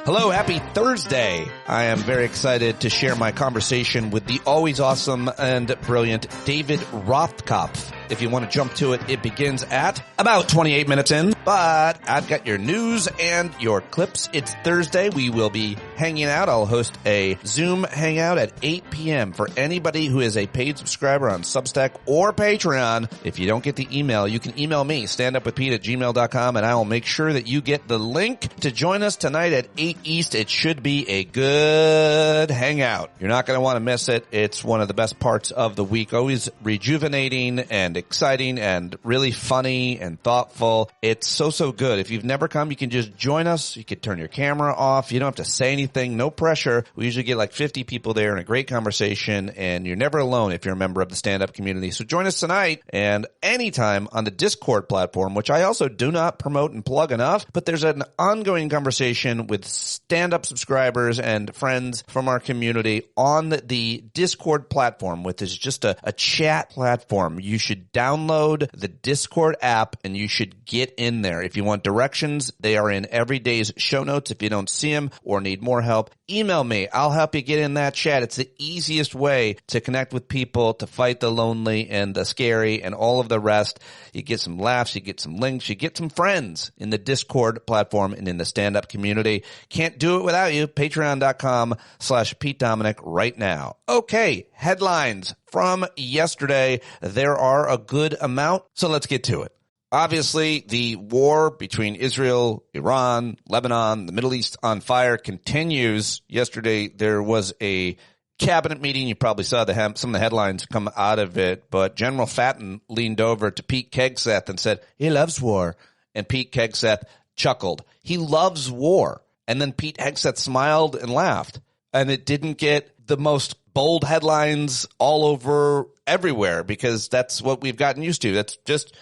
Hello, happy Thursday. I am very excited to share my conversation with the always awesome and brilliant David Rothkopf. If you want to jump to it, it begins at about 28 minutes in, but I've got your news and your clips. It's Thursday. We will be hanging out. I'll host a Zoom hangout at 8 p.m. for anybody who is a paid subscriber on Substack or Patreon. If you don't get the email, you can email me, standupwithpete@gmail.com, and I will make sure that you get the link to join us tonight at 8 East. It should be a good hangout. You're not going to want to miss it. It's one of the best parts of the week. Always rejuvenating and exciting and really funny and thoughtful. It's so good. If you've never come, you can just join us. You can turn your camera off. You don't have to say anything. No pressure. We usually get like 50 people there in a great conversation, and you're never alone if you're a member of the stand-up community. So join us tonight and anytime on the Discord platform, which I also do not promote and plug enough, but there's an ongoing conversation with stand-up subscribers and friends from our community on the Discord platform, which is just a chat platform. You should download the Discord app and you should get in there. If you want directions, they are in every day's show notes. If you don't see them or need more help, email me. I'll help you get in that chat. It's the easiest way to connect with people, to fight the lonely and the scary and all of the rest. You get some laughs, you get some links, you get some friends in the Discord platform and in the stand-up community. Can't do it without you. Patreon.com/Pete Dominic right now. Okay, headlines from yesterday. There are a good amount, so let's get to it. Obviously, the war between Israel, Iran, Lebanon, the Middle East on fire continues. Yesterday, there was a cabinet meeting. You probably saw some of the headlines come out of it, but General Fatton leaned over to Pete Hegseth and said, he loves war. And Pete Hegseth chuckled. He loves war. And then Pete Hegseth smiled and laughed. And it didn't get the most bold headlines all over everywhere because that's what we've gotten used to. That's just,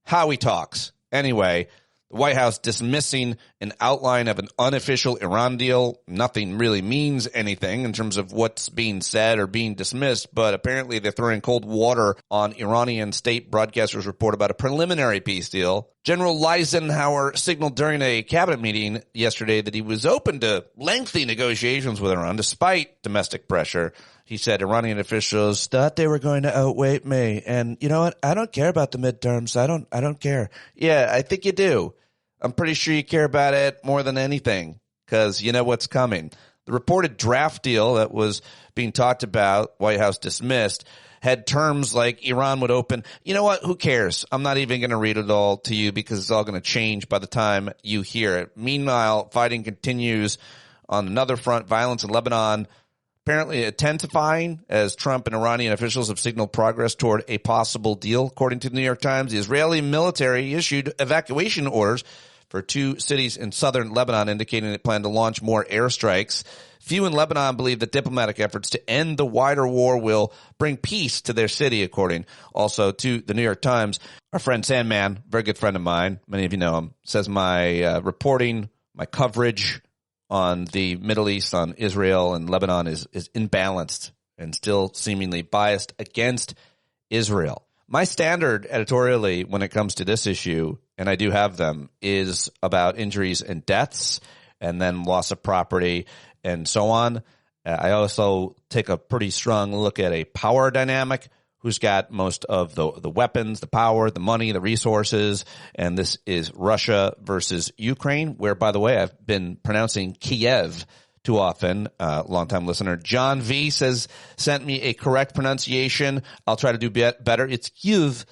how he talks. Anyway, the White House dismissing an outline of an unofficial Iran deal. Nothing really means anything in terms of what's being said or being dismissed, but apparently they're throwing cold water on Iranian state broadcasters' report about a preliminary peace deal. General Eisenhower signaled during a cabinet meeting yesterday that he was open to lengthy negotiations with Iran despite domestic pressure. He said Iranian officials thought they were going to outweigh me. And you know what? I don't care about the midterms. I don't care. Yeah, I think you do. I'm pretty sure you care about it more than anything because you know what's coming. The reported draft deal that was being talked about, White House dismissed, had terms like Iran would open. You know what? Who cares? I'm not even going to read it all to you because it's all going to change by the time you hear it. Meanwhile, fighting continues on another front. Violence in Lebanon apparently intensifying as Trump and Iranian officials have signaled progress toward a possible deal. According to the New York Times, the Israeli military issued evacuation orders for 2 cities in southern Lebanon, indicating it planned to launch more airstrikes. Few in Lebanon believe that diplomatic efforts to end the wider war will bring peace to their city, according also to the New York Times. Our friend Sandman, very good friend of mine, many of you know him, says my reporting, my coverage on the Middle East, on Israel and Lebanon is imbalanced and still seemingly biased against Israel. My standard editorially when it comes to this issue, and I do have them, is about injuries and deaths and then loss of property and so on. I also take a pretty strong look at a power dynamic. Who's got most of the weapons, the power, the money, the resources, and this is Russia versus Ukraine, where, by the way, I've been pronouncing Kiev too often. Longtime listener John V sent me a correct pronunciation. I'll try to do better. It's Kiev.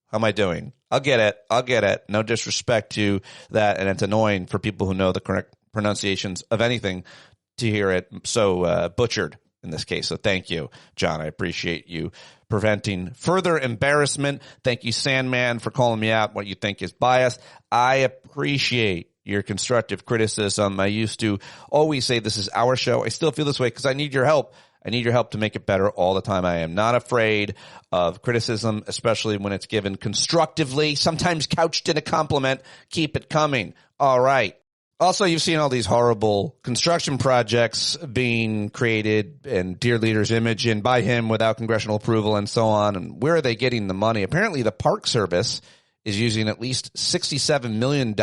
How am I doing? I'll get it. No disrespect to that, and it's annoying for people who know the correct pronunciations of anything to hear it so butchered in this case. So thank you, John. I appreciate you preventing further embarrassment. Thank you, Sandman, for calling me out what you think is biased. I appreciate your constructive criticism. I used to always say this is our show. I still feel this way because I need your help. I need your help to make it better all the time. I am not afraid of criticism, especially when it's given constructively, sometimes couched in a compliment. Keep it coming. All right. Also, you've seen all these horrible construction projects being created and Dear Leader's image and by him without congressional approval and so on. And where are they getting the money? Apparently, the Park Service is using at least $67 million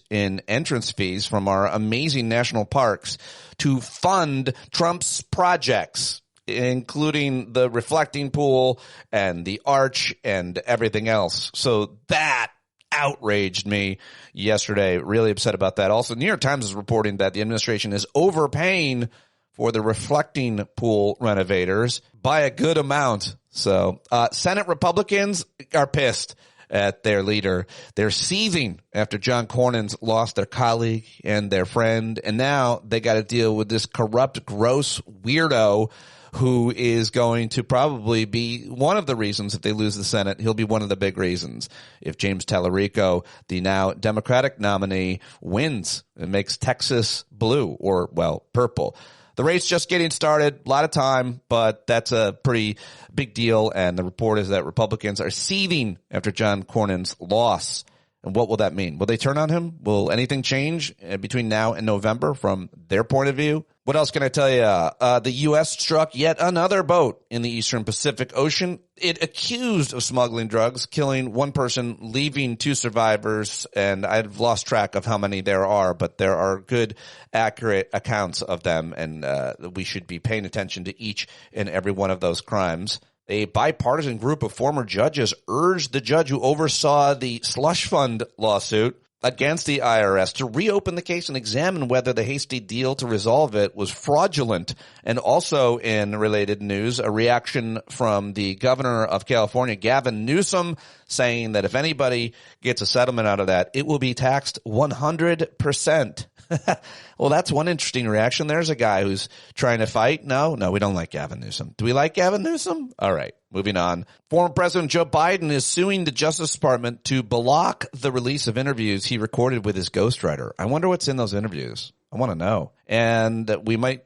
in entrance fees from our amazing national parks to fund Trump's projects, including the reflecting pool and the arch and everything else. So that outraged me yesterday. Really upset about that. Also, New York Times is reporting that the administration is overpaying for the reflecting pool renovators by a good amount. So Senate Republicans are pissed at their leader. They're seething after John Cornyn's lost their colleague and their friend, and now they got to deal with this corrupt, gross weirdo who is going to probably be one of the reasons if they lose the Senate. He'll be one of the big reasons if James Tallarico, the now Democratic nominee, wins and makes Texas blue or, well, purple. The race just getting started, a lot of time, but that's a pretty big deal. And the report is that Republicans are seething after John Cornyn's loss. And what will that mean? Will they turn on him? Will anything change between now and November from their point of view? What else can I tell you? The U.S. struck yet another boat in the Eastern Pacific Ocean. It accused of smuggling drugs, killing one person, leaving two survivors, and I've lost track of how many there are, but there are good, accurate accounts of them, and we should be paying attention to each and every one of those crimes. A bipartisan group of former judges urged the judge who oversaw the slush fund lawsuit against the IRS to reopen the case and examine whether the hasty deal to resolve it was fraudulent. And also in related news, a reaction from the governor of California, Gavin Newsom, saying that if anybody gets a settlement out of that, it will be taxed 100%. Well, that's one interesting reaction. There's a guy who's trying to fight. No, we don't like Gavin Newsom. Do we like Gavin Newsom? All right, moving on. Former President Joe Biden is suing the Justice Department to block the release of interviews he recorded with his ghostwriter. I wonder what's in those interviews. I want to know. And we might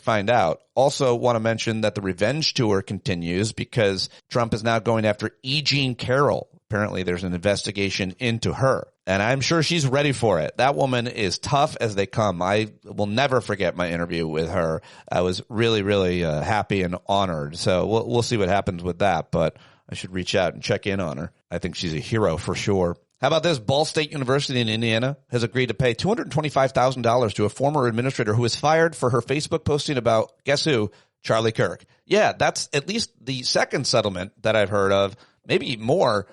find out. Also want to mention that the revenge tour continues because Trump is now going after E. Jean Carroll. Apparently there's an investigation into her, and I'm sure she's ready for it. That woman is tough as they come. I will never forget my interview with her. I was really, really happy and honored. So we'll see what happens with that, but I should reach out and check in on her. I think she's a hero for sure. How about this? Ball State University in Indiana has agreed to pay $225,000 to a former administrator who was fired for her Facebook posting about, guess who? Charlie Kirk. Yeah, that's at least the second settlement that I've heard of, maybe more,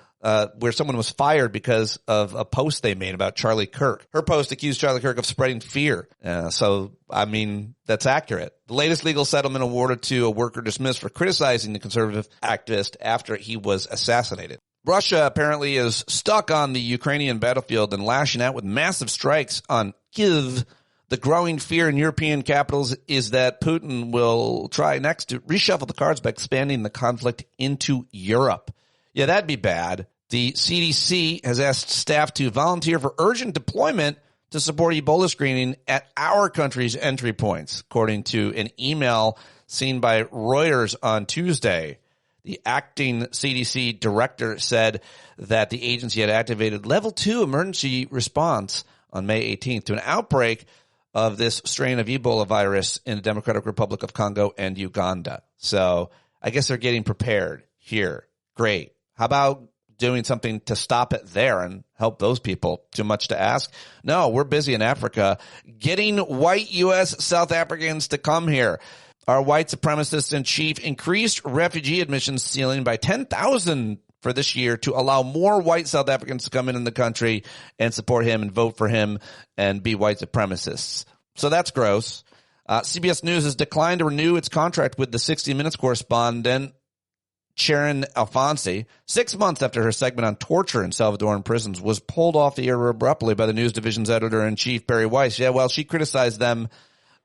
where someone was fired because of a post they made about Charlie Kirk. Her post accused Charlie Kirk of spreading fear. So, I mean, that's accurate. The latest legal settlement awarded to a worker dismissed for criticizing the conservative activist after he was assassinated. Russia apparently is stuck on the Ukrainian battlefield and lashing out with massive strikes on Kyiv. The growing fear in European capitals is that Putin will try next to reshuffle the cards by expanding the conflict into Europe. Yeah, that'd be bad. The CDC has asked staff to volunteer for urgent deployment to support Ebola screening at our country's entry points, according to an email seen by Reuters on Tuesday. The acting CDC director said that the agency had activated level 2 emergency response on May 18th to an outbreak of this strain of Ebola virus in the Democratic Republic of Congo and Uganda. So I guess they're getting prepared here. Great. How about doing something to stop it there and help those people? Too much to ask? No, we're busy in Africa getting white U.S. South Africans to come here. Our white supremacist in chief increased refugee admissions ceiling by 10,000 for this year to allow more white South Africans to come in the country and support him and vote for him and be white supremacists. So that's gross. CBS News has declined to renew its contract with the 60 Minutes correspondent Sharon Alfonsi, 6 months after her segment on torture in Salvadoran prisons was pulled off the air abruptly by the news division's editor-in-chief, Barry Weiss. Yeah, well, she criticized them.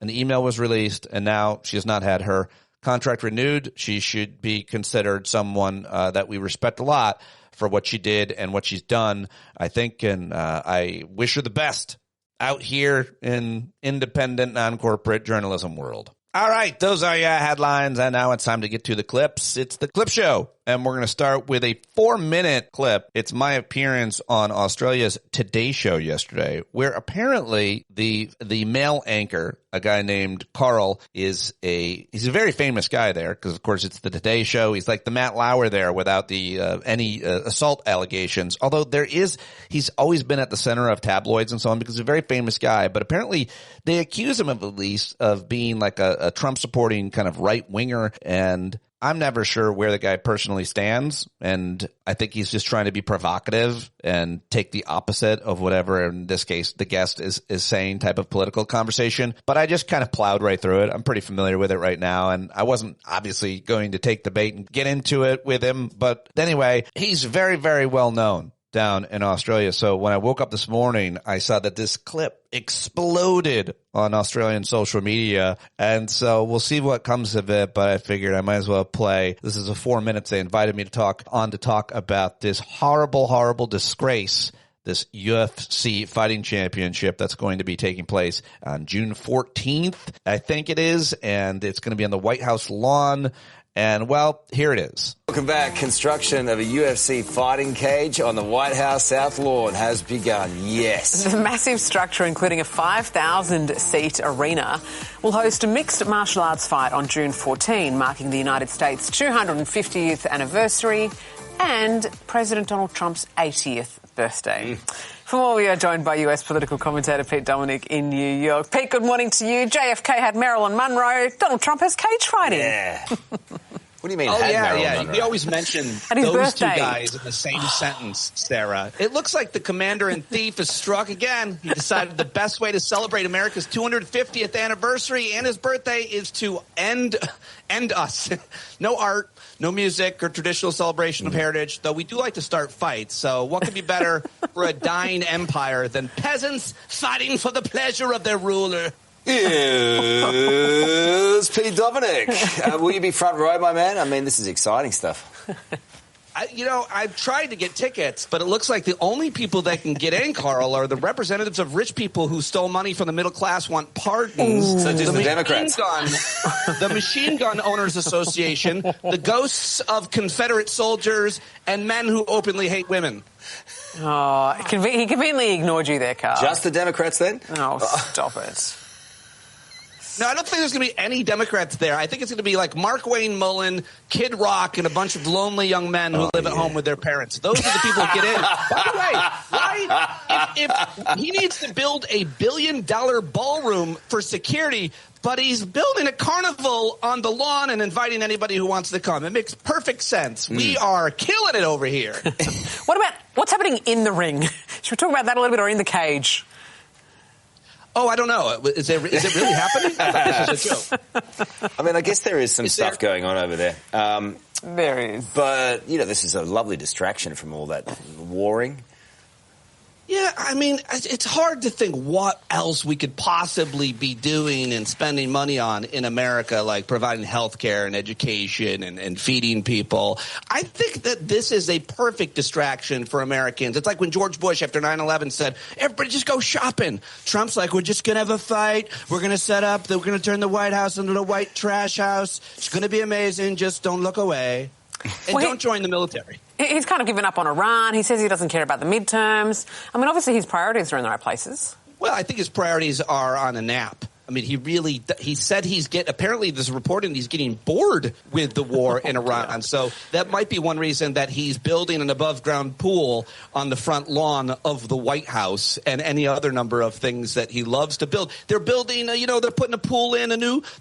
An email was released, and now she has not had her contract renewed. She should be considered someone that we respect a lot for what she did and what she's done, I think, and I wish her the best out here in independent, non-corporate journalism world. All right, those are your headlines, and now it's time to get to the clips. It's the Clip Show and we're going to start with a 4-minute clip. It's my appearance on Australia's Today Show yesterday, where apparently the male anchor, a guy named Carl, he's a very famous guy there because, of course, it's the Today Show. He's like the Matt Lauer there without the any assault allegations. Although he's always been at the center of tabloids and so on because he's a very famous guy. But apparently they accuse him of at least of being like a Trump supporting kind of right winger, and I'm never sure where the guy personally stands, and I think he's just trying to be provocative and take the opposite of whatever, in this case, the guest is saying type of political conversation. But I just kind of plowed right through it. I'm pretty familiar with it right now, and I wasn't obviously going to take the bait and get into it with him. But anyway, he's very, very well known down in Australia. So when I woke up this morning, I saw that this clip exploded on Australian social media. And so we'll see what comes of it, but I figured I might as well play. This is a 4 minutes. They invited me to talk about this horrible, horrible disgrace, this UFC fighting championship that's going to be taking place on June 14th, I think it is. And it's going to be on the White House lawn. And, well, here it is. Welcome back. Construction of a UFC fighting cage on the White House South Lawn has begun. Yes. The massive structure, including a 5,000-seat arena, will host a mixed martial arts fight on June 14, marking the United States' 250th anniversary and President Donald Trump's 80th birthday. For more, we are joined by US political commentator Pete Dominic in New York. Pete, good morning to you. JFK had Marilyn Monroe. Donald Trump has cage fighting. Yeah. What do you mean? Yeah. We always mention those two guys in the same sentence, Sarah. It looks like the commander in Thief has struck again. He decided the best way to celebrate America's 250th anniversary and his birthday is to end us. No art, no music or traditional celebration of heritage, though we do like to start fights. So what could be better for a dying empire than peasants fighting for the pleasure of their ruler? It's Pete Dominic. Will you be front row, my man? I mean, this is exciting stuff. I've tried to get tickets, but it looks like the only people that can get in, Carl, are the representatives of rich people who stole money from the middle class, want pardons. So just the Democrats. The Machine Gun Owners Association, the ghosts of Confederate soldiers, and men who openly hate women. Oh, he conveniently ignored you there, Carl. Just the Democrats, then? Oh, stop it. No, I don't think there's going to be any Democrats there. I think it's going to be like Mark Wayne Mullen, Kid Rock, and a bunch of lonely young men who live at home with their parents. Those are the people who get in. By the way, if he needs to build a $1 billion ballroom for security, but he's building a carnival on the lawn and inviting anybody who wants to come. It makes perfect sense. We are killing it over here. What about what's happening in the ring? Should we talk about that a little bit, or in the cage? Oh, I don't know. Is it really happening? I thought this was a joke. I mean, I guess there is some stuff going on over there. There is. But, this is a lovely distraction from all that warring. Yeah, I mean, it's hard to think what else we could possibly be doing and spending money on in America, like providing health care and education and feeding people. I think that this is a perfect distraction for Americans. It's like when George Bush, after 9/11, said, everybody just go shopping. Trump's like, we're just going to have a fight. We're going to set up. We're going to turn the White House into a white trash house. It's going to be amazing. Just don't look away. And don't join the military. He's kind of given up on Iran. He says he doesn't care about the midterms. I mean, obviously his priorities are in the right places. Well, I think his priorities are on a nap. I mean, he said apparently there's reporting he's getting bored with the war in Iran. So that might be one reason that he's building an above-ground pool on the front lawn of the White House and any other number of things that he loves to build. They're building, they're putting a pool in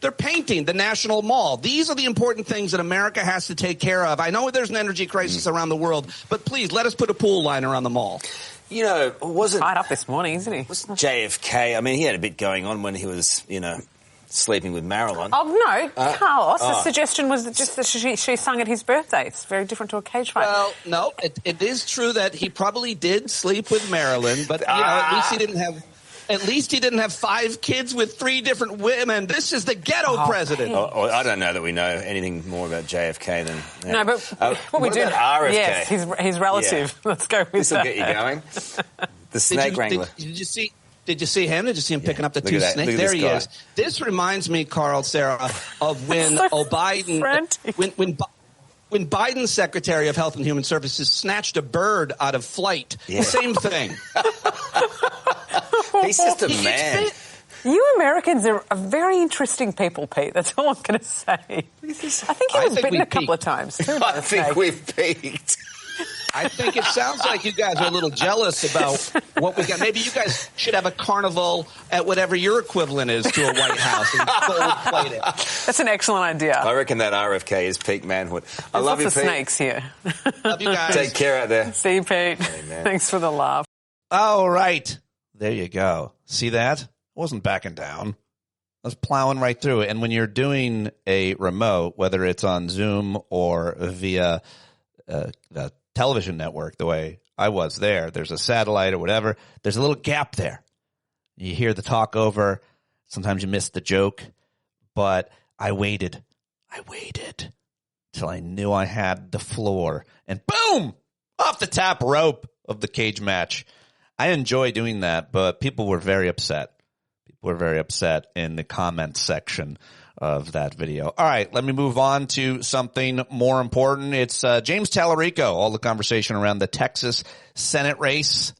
they're painting the National Mall. These are the important things that America has to take care of. I know there's an energy crisis around the world, but please let us put a pool liner on the mall. Was it tied up this morning, isn't he? Was JFK? I mean, he had a bit going on when he was, sleeping with Marilyn. Oh, no, Carlos. The suggestion was just that she sung at his birthday. It's very different to a cage fight. Well, no, it is true that he probably did sleep with Marilyn, but at least he didn't have 5 kids with 3 different women. This is the ghetto president. I don't know that we know anything more about JFK than... No, but what we do... About RFK? Yes, his relative. Yeah. Let's go with this will get you going. The snake wrangler. Did you see him? Did you see him picking up the 2 snakes? There he is. This reminds me, Carl, Sarah, of when so Biden... when Biden's Secretary of Health and Human Services snatched a bird out of flight. Yeah. Same thing. He's just a man. You Americans are a very interesting people, Pete. That's all I'm going to say. I think he was bitten a couple of times, too. I think we've peaked. I think it sounds like you guys are a little jealous about what we got. Maybe you guys should have a carnival at whatever your equivalent is to a White House and gold-plate it. That's an excellent idea. I reckon that RFK is peak manhood. I love you, Pete. Lots of snakes here. Love you guys. Take care out there. See you, Pete. Thanks for the laugh. All right. There you go. See that? I wasn't backing down. I was plowing right through it. And when you're doing a remote, whether it's on Zoom or via the television network, the way I was there's a satellite or whatever, there's a little gap there. You hear the talk over. Sometimes you miss the joke. But I waited till I knew I had the floor. And boom! Off the top rope of the cage match. I enjoy doing that, but people were very upset. People were very upset in the comments section of that video. All right, let me move on to something more important. It's James Tallarico, all the conversation around the Texas Senate race.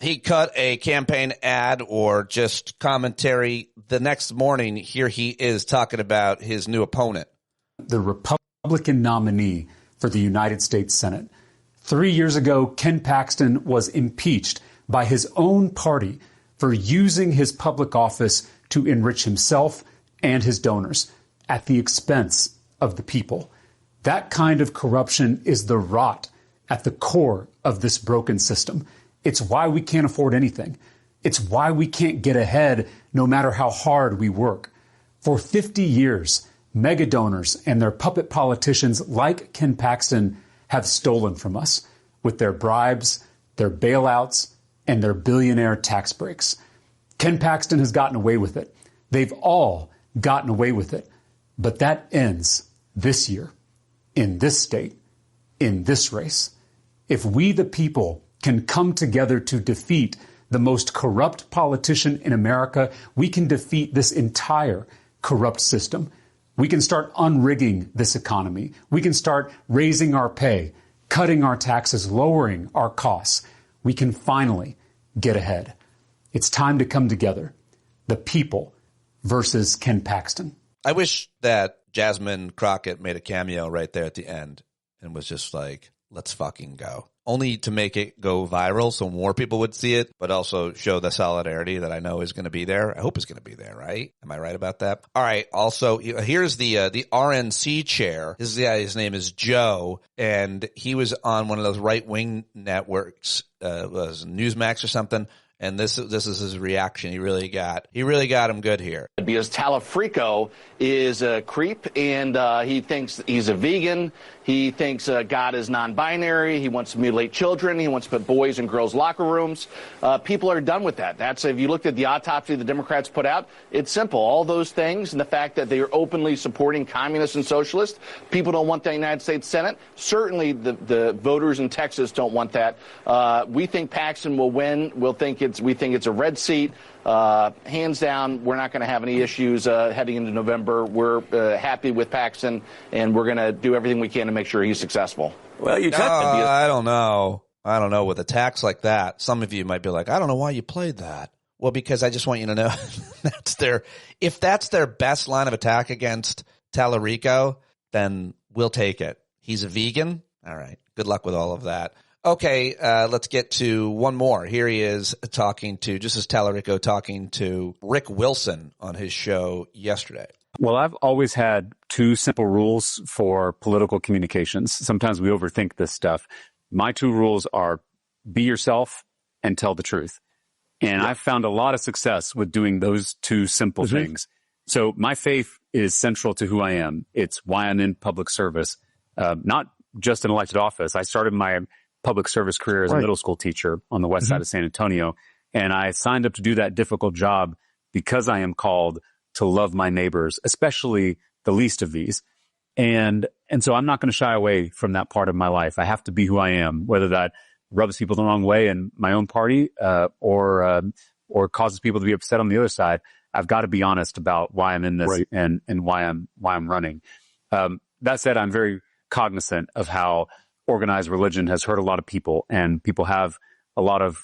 He cut a campaign ad or just commentary the next morning. Here he is talking about his new opponent. The Republican nominee for the United States Senate. 3 years ago, Ken Paxton was impeached by his own party for using his public office to enrich himself and his donors at the expense of the people. That kind of corruption is the rot at the core of this broken system. It's why we can't afford anything. It's why we can't get ahead no matter how hard we work. For 50 years, mega donors and their puppet politicians like Ken Paxton have stolen from us with their bribes, their bailouts, and their billionaire tax breaks. Ken Paxton has gotten away with it. They've all gotten away with it. But that ends this year, in this state, in this race. If we, the people, can come together to defeat the most corrupt politician in America, we can defeat this entire corrupt system. We can start unrigging this economy. We can start raising our pay, cutting our taxes, lowering our costs. We can finally get ahead. It's time to come together. The people versus Ken Paxton. I wish that Jasmine Crockett made a cameo right there at the end and was just like, let's fucking go. Only to make it go viral so more people would see it, but also show the solidarity that I know is going to be there. I hope it's going to be there, right? Am I right about that? All right. Also, here's the RNC chair. This guy, his name is Joe, and he was on one of those right-wing networks, was Newsmax or something. And this is his reaction. He really got him good here. Because Tallarico is a creep, and he thinks he's a vegan. He thinks God is non-binary. He wants to mutilate children. He wants to put boys in girls' locker rooms. People are done with that. That's, if you looked at the autopsy the Democrats put out, it's simple. All those things and the fact that they are openly supporting communists and socialists. People don't want the United States Senate. Certainly the voters in Texas don't want that. We think Paxton will win. We think it's a red seat. Hands down, we're not going to have any issues heading into November. We're happy with Paxton, and we're going to do everything we can to make sure he's successful. Well, I don't know. I don't know. With attacks like that, some of you might be like, I don't know why you played that. Well, because I just want you to know if that's their best line of attack against Tallarico, then we'll take it. He's a vegan. All right. Good luck with all of that. Okay, let's get to one more. Here he is just as Tallarico talking to Rick Wilson on his show yesterday. Well, I've always had two simple rules for political communications. Sometimes we overthink this stuff. My two rules are be yourself and tell the truth. And I've found a lot of success with doing those two simple things. So my faith is central to who I am. It's why I'm in public service, not just an elected office. I started my public service career as a middle school teacher on the west side of San Antonio. And I signed up to do that difficult job because I am called to love my neighbors, especially the least of these. And so I'm not going to shy away from that part of my life. I have to be who I am, whether that rubs people the wrong way in my own party, or causes people to be upset on the other side. I've got to be honest about why I'm in this and why I'm running. That said, I'm very cognizant of how organized religion has hurt a lot of people, and people have a lot of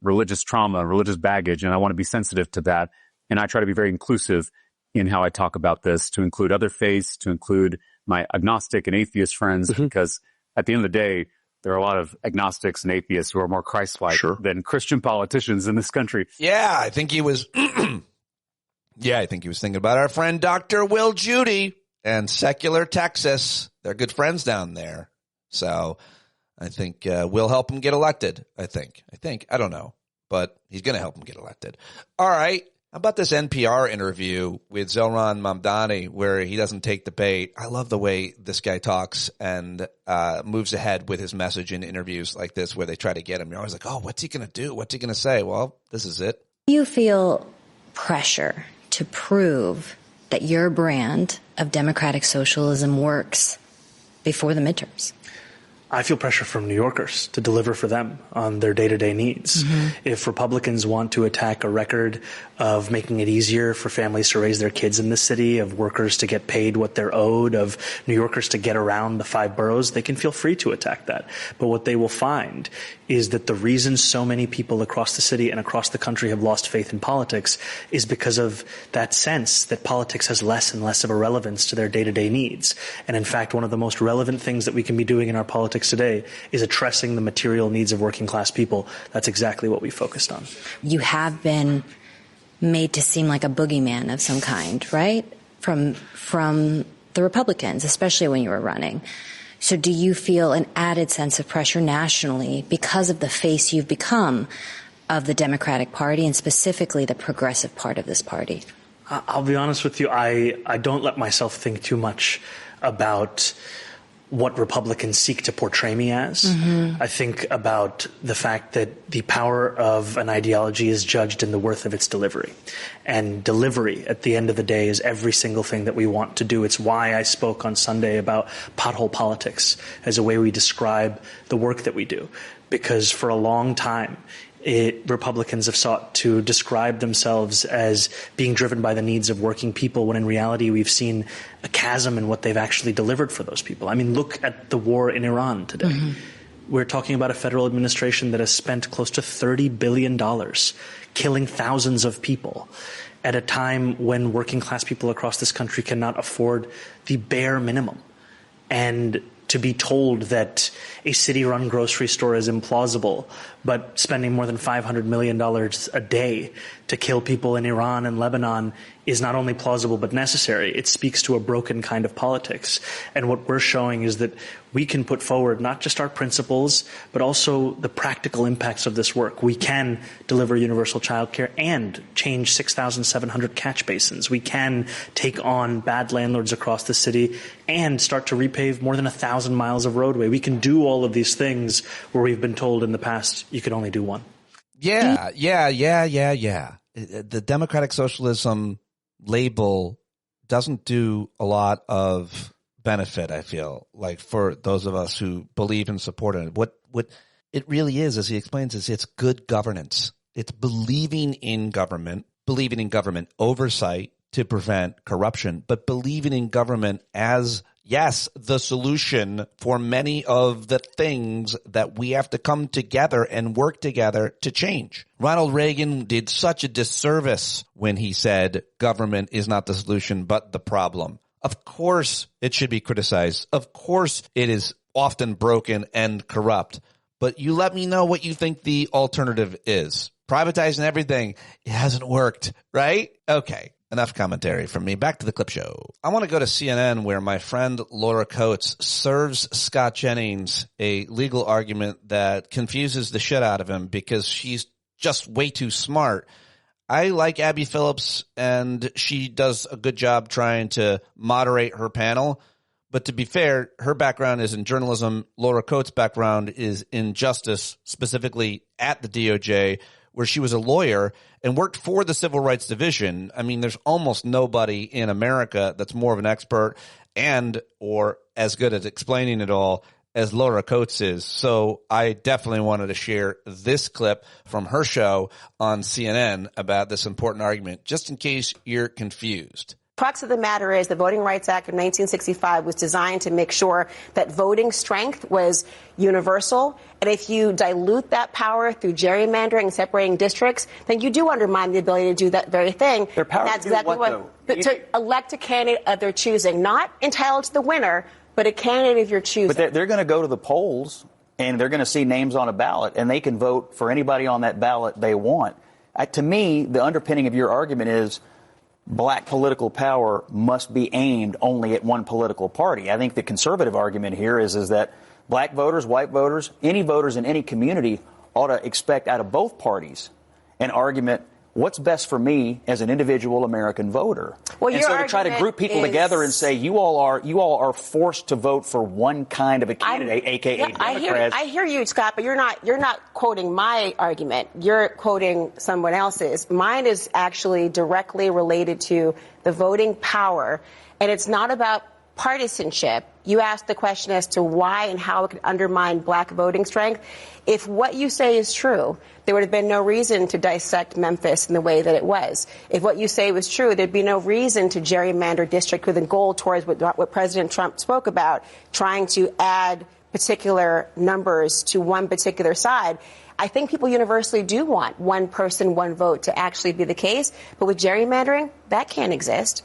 religious trauma, religious baggage, and I want to be sensitive to that. And I try to be very inclusive in how I talk about this, to include other faiths, to include my agnostic and atheist friends, because at the end of the day, there are a lot of agnostics and atheists who are more Christ-like than Christian politicians in this country. Yeah, I think he was I think he was thinking about our friend Dr. Will Judy and secular Texas. They're good friends down there. So I think we'll help him get elected, I think. I don't know, but he's going to help him get elected. All right. How about this NPR interview with Zohran Mamdani where he doesn't take the bait? I love the way this guy talks and moves ahead with his message in interviews like this where they try to get him. You're always like, oh, what's he going to do? What's he going to say? Well, this is it. You feel pressure to prove that your brand of democratic socialism works before the midterms? I feel pressure from New Yorkers to deliver for them on their day-to-day needs. If Republicans want to attack a record of making it easier for families to raise their kids in the city, of workers to get paid what they're owed, of New Yorkers to get around the 5 boroughs, they can feel free to attack that. But what they will find is that the reason so many people across the city and across the country have lost faith in politics is because of that sense that politics has less and less of a relevance to their day-to-day needs. And in fact, one of the most relevant things that we can be doing in our politics today is addressing the material needs of working class people. That's exactly what we focused on. You have been made to seem like a boogeyman of some kind, right? From the Republicans, especially when you were running. So do you feel an added sense of pressure nationally because of the face you've become of the Democratic Party and specifically the progressive part of this party? I'll be honest with you. I don't let myself think too much about what Republicans seek to portray me as. I think about the fact that the power of an ideology is judged in the worth of its delivery. And delivery, at the end of the day, is every single thing that we want to do. It's why I spoke on Sunday about pothole politics as a way we describe the work that we do. Because for a long time, Republicans have sought to describe themselves as being driven by the needs of working people, when in reality we've seen a chasm in what they've actually delivered for those people. I mean, look at the war in Iran today. We're talking about a federal administration that has spent close to $30 billion killing thousands of people at a time when working class people across this country cannot afford the bare minimum. And to be told that a city-run grocery store is implausible, but spending more than $500 million a day to kill people in Iran and Lebanon is not only plausible but necessary. It speaks to a broken kind of politics. And what we're showing is that we can put forward not just our principles, but also the practical impacts of this work. We can deliver universal childcare and change 6,700 catch basins. We can take on bad landlords across the city and start to repave more than 1,000 miles of roadway. We can do all of these things where we've been told in the past you could only do one. Yeah. The democratic socialism label doesn't do a lot of benefit, I feel like, for those of us who believe and support it. What it really is, as he explains, is it's good governance. It's believing in government oversight to prevent corruption, but believing in government as, yes, the solution for many of the things that we have to come together and work together to change. Ronald Reagan did such a disservice when he said government is not the solution but the problem. Of course it should be criticized. Of course it is often broken and corrupt. But you let me know what you think the alternative is. Privatizing everything, it hasn't worked, right? Okay. Enough commentary from me. Back to the clip show. I want to go to CNN, where my friend Laura Coates serves Scott Jennings a legal argument that confuses the shit out of him because she's just way too smart. I like Abby Phillips, and she does a good job trying to moderate her panel. But to be fair, her background is in journalism. Laura Coates' background is in justice, specifically at the DOJ, where she was a lawyer and worked for the Civil Rights Division. I mean, there's almost nobody in America that's more of an expert and or as good at explaining it all as Laura Coates is. So I definitely wanted to share this clip from her show on CNN about this important argument, just in case you're confused. Crux of the matter is the Voting Rights Act of 1965 was designed to make sure that voting strength was universal. And if you dilute that power through gerrymandering and separating districts, then you do undermine the ability to do that very thing. Their power that's to do exactly what, to elect a candidate of their choosing, not entitled to the winner, but a candidate of your choosing. But they're going to go to the polls and they're going to see names on a ballot and they can vote for anybody on that ballot they want. To me, the underpinning of your argument is black political power must be aimed only at one political party. I think the conservative argument here is that black voters, white voters, any voters in any community ought to expect out of both parties an argument, what's best for me as an individual American voter? Well, and so to try to group people together and say you all are forced to vote for one kind of a candidate, aka Democrats. I hear you, Scott, but you're not quoting my argument. You're quoting someone else's. Mine is actually directly related to the voting power, and it's not about partisanship. You asked the question as to why and how it could undermine black voting strength. If what you say is true, there would have been no reason to dissect Memphis in the way that it was. If what you say was true, there'd be no reason to gerrymander district with a goal towards what President Trump spoke about, trying to add particular numbers to one particular side. I think people universally do want one person, one vote to actually be the case. But with gerrymandering, that can't exist.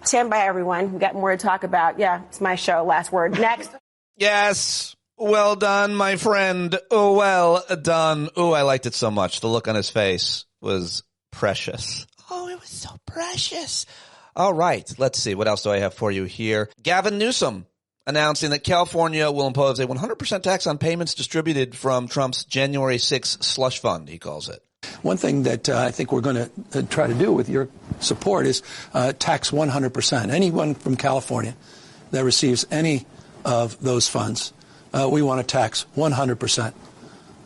Stand by, everyone. We've got more to talk about. Yeah, it's my show. Last word. Next. Yes. Well done, my friend. Oh, well done. Oh, I liked it so much. The look on his face was precious. Oh, it was so precious. All right. Let's see. What else do I have for you here? Gavin Newsom announcing that California will impose a 100% tax on payments distributed from Trump's January 6th slush fund, he calls it. One thing that I think we're going to try to do with your support is tax 100%. Anyone from California that receives any of those funds, we want to tax 100%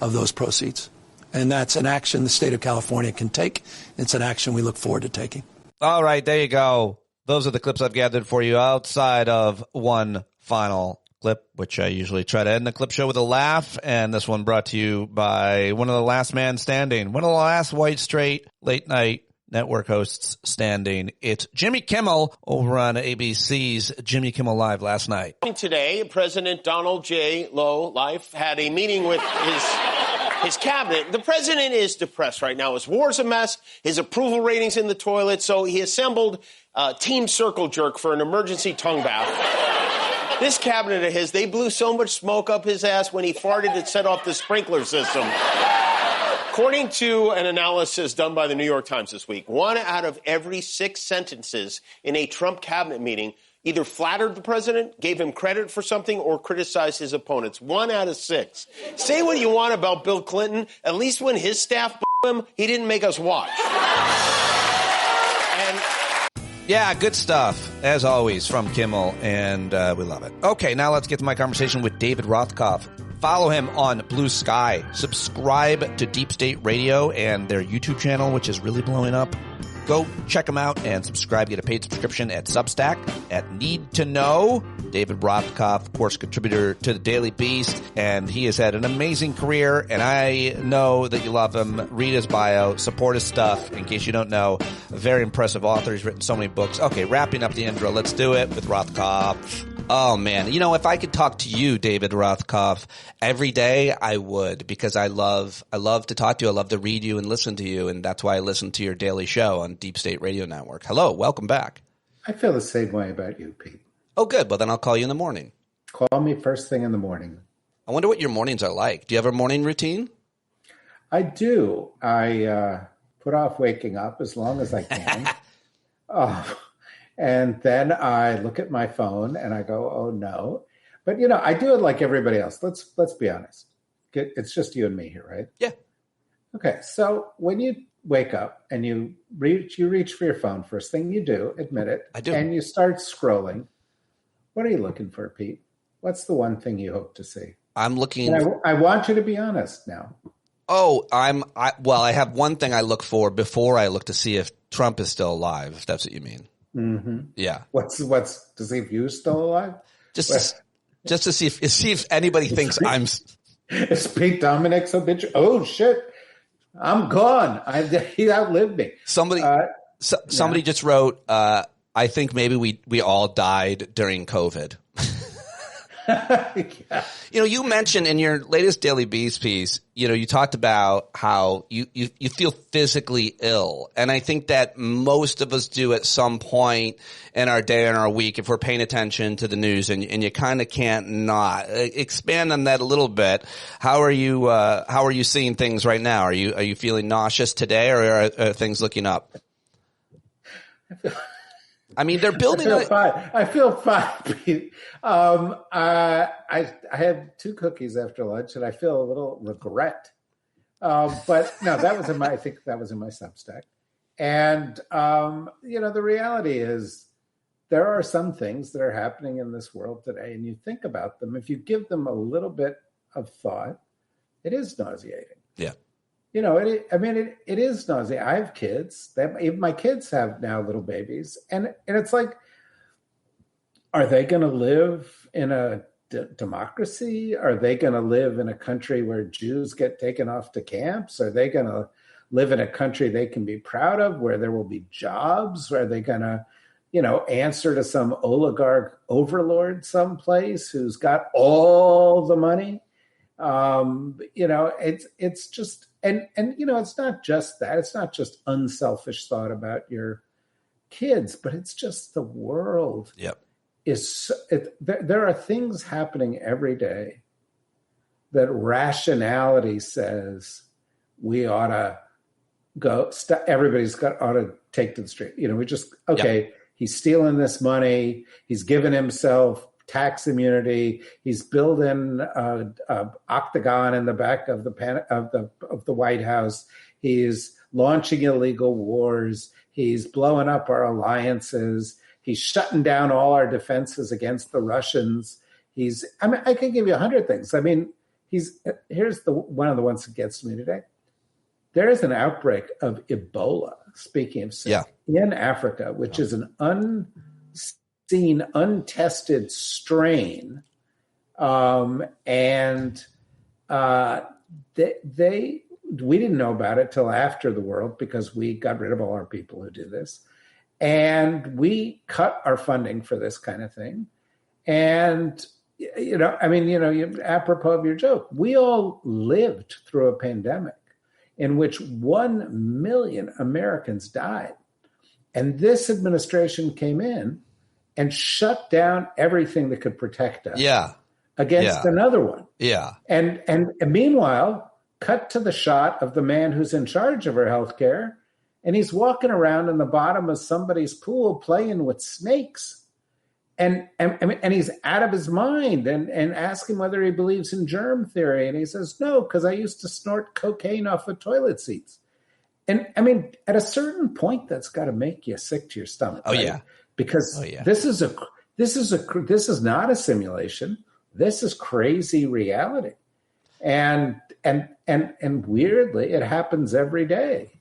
of those proceeds. And that's an action the state of California can take. It's an action we look forward to taking. All right, there you go. Those are the clips I've gathered for you outside of one final clip, which I usually try to end the clip show with a laugh. And this one brought to you by one of the last man standing, one of the last white straight late night network hosts standing. It's Jimmy Kimmel over on ABC's Jimmy Kimmel Live last night. Today, President Donald J. Low Life had a meeting with his cabinet. The president is depressed right now. His war's a mess. His approval ratings in the toilet. So he assembled Team Circle Jerk for an emergency tongue bath. This cabinet of his, they blew so much smoke up his ass when he farted it set off the sprinkler system. According to an analysis done by the New York Times this week, 1 out of every 6 sentences in a Trump cabinet meeting either flattered the president, gave him credit for something, or criticized his opponents. 1 out of 6. Say what you want about Bill Clinton. At least when his staff him, he didn't make us watch. Yeah, good stuff, as always, from Kimmel, and we love it. Okay, now let's get to my conversation with David Rothkopf. Follow him on Blue Sky. Subscribe to Deep State Radio and their YouTube channel, which is really blowing up. Go check them out and subscribe. Get a paid subscription at Substack at Need to Know. David Rothkopf, of course, contributor to the Daily Beast, and he has had an amazing career, and I know that you love him. Read his bio, support his stuff. In case you don't know, a very impressive author. He's written so many books. Okay, wrapping up the intro. Let's do it with Rothkopf. Oh, man. You know, if I could talk to you, David Rothkopf, every day, I would, because I love to talk to you. I love to read you and listen to you, and that's why I listen to your daily show on Deep State Radio Network. Hello. Welcome back. I feel the same way about you, Pete. Oh, good. Well, then I'll call you in the morning. Call me first thing in the morning. I wonder what your mornings are like. Do you have a morning routine? I do. I put off waking up as long as I can. And then I look at my phone and I go, oh, no. But, you know, I do it like everybody else. Let's be honest. It's just you and me here, right? Yeah. Okay. So when you wake up and you reach for your phone, first thing you do, admit it. I do. And you start scrolling. What are you looking for, Pete? What's the one thing you hope to see? I'm looking. And I want you to be honest now. Oh, I have one thing I look for before I look to see if Trump is still alive, if that's what you mean. Mm-hmm. Yeah. What's to see if you're still alive? Just to see if anybody thinks I'm. Is Pete Dominic's a bitch? Oh shit! I'm gone. He outlived me. Somebody just wrote. I think maybe we all died during COVID. Yeah. You mentioned in your latest Daily Beast piece, you talked about how you feel physically ill. And I think that most of us do at some point in our day and our week if we're paying attention to the news, and you kind of can't not. Expand on that a little bit. How are you seeing things right now? Are you feeling nauseous today, or are things looking up? I mean, they're building. I feel fine. I had 2 cookies after lunch, and I feel a little regret. But no, I think that was in my Substack. And the reality is, there are some things that are happening in this world today, and you think about them. If you give them a little bit of thought, it is nauseating. Yeah. It is nauseating. I have kids. Even my kids have now little babies. And it's like, are they going to live in a democracy? Are they going to live in a country where Jews get taken off to camps? Are they going to live in a country they can be proud of, where there will be jobs? Are they going to, answer to some oligarch overlord someplace who's got all the money? It's just, and it's not just that. It's not just unselfish thought about your kids, but it's just the world. Yep. There are things happening every day that rationality says we ought to go. Ought to take to the street. Yep. He's stealing this money. He's given himself tax immunity. He's building a octagon in the back of the White House. He's launching illegal wars. He's blowing up our alliances. He's shutting down all our defenses against the Russians. I can give you 100 things. Here's one of the ones that gets to me today. There is an outbreak of Ebola, speaking of sick, in Africa, which is an unseen, untested strain. We didn't know about it till after the world, because we got rid of all our people who do this. And we cut our funding for this kind of thing. And, apropos of your joke, we all lived through a pandemic in which 1 million Americans died. And this administration came in and shut down everything that could protect us against another one. Yeah. And meanwhile, cut to the shot of the man who's in charge of our healthcare, and he's walking around in the bottom of somebody's pool playing with snakes. And he's out of his mind, and ask him whether he believes in germ theory. And he says, no, because I used to snort cocaine off of toilet seats. And at a certain point, that's got to make you sick to your stomach. Oh, right? yeah. Because this is not a simulation. This is crazy reality. And weirdly, it happens every day.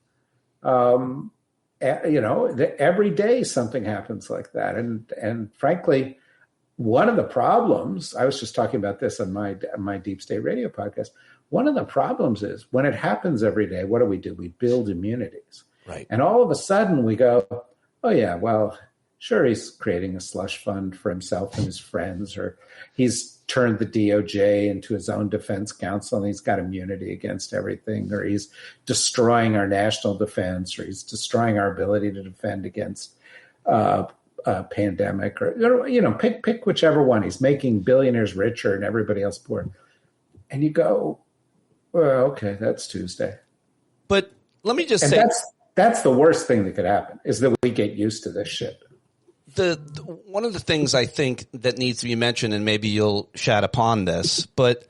Every day something happens like that. And frankly, one of the problems, I was just talking about this on my Deep State Radio podcast. One of the problems is when it happens every day, what do? We build immunities. Right. And all of a sudden we go, oh yeah, well, sure, he's creating a slush fund for himself and his friends, or he's turned the DOJ into his own defense counsel and he's got immunity against everything, or he's destroying our national defense, or he's destroying our ability to defend against a pandemic, or, pick whichever one. He's making billionaires richer and everybody else poor. And you go, well, okay, that's Tuesday. But let me just say, that's the worst thing that could happen, is that we get used to this shit. The one of the things I think that needs to be mentioned, and maybe you'll chat upon this, but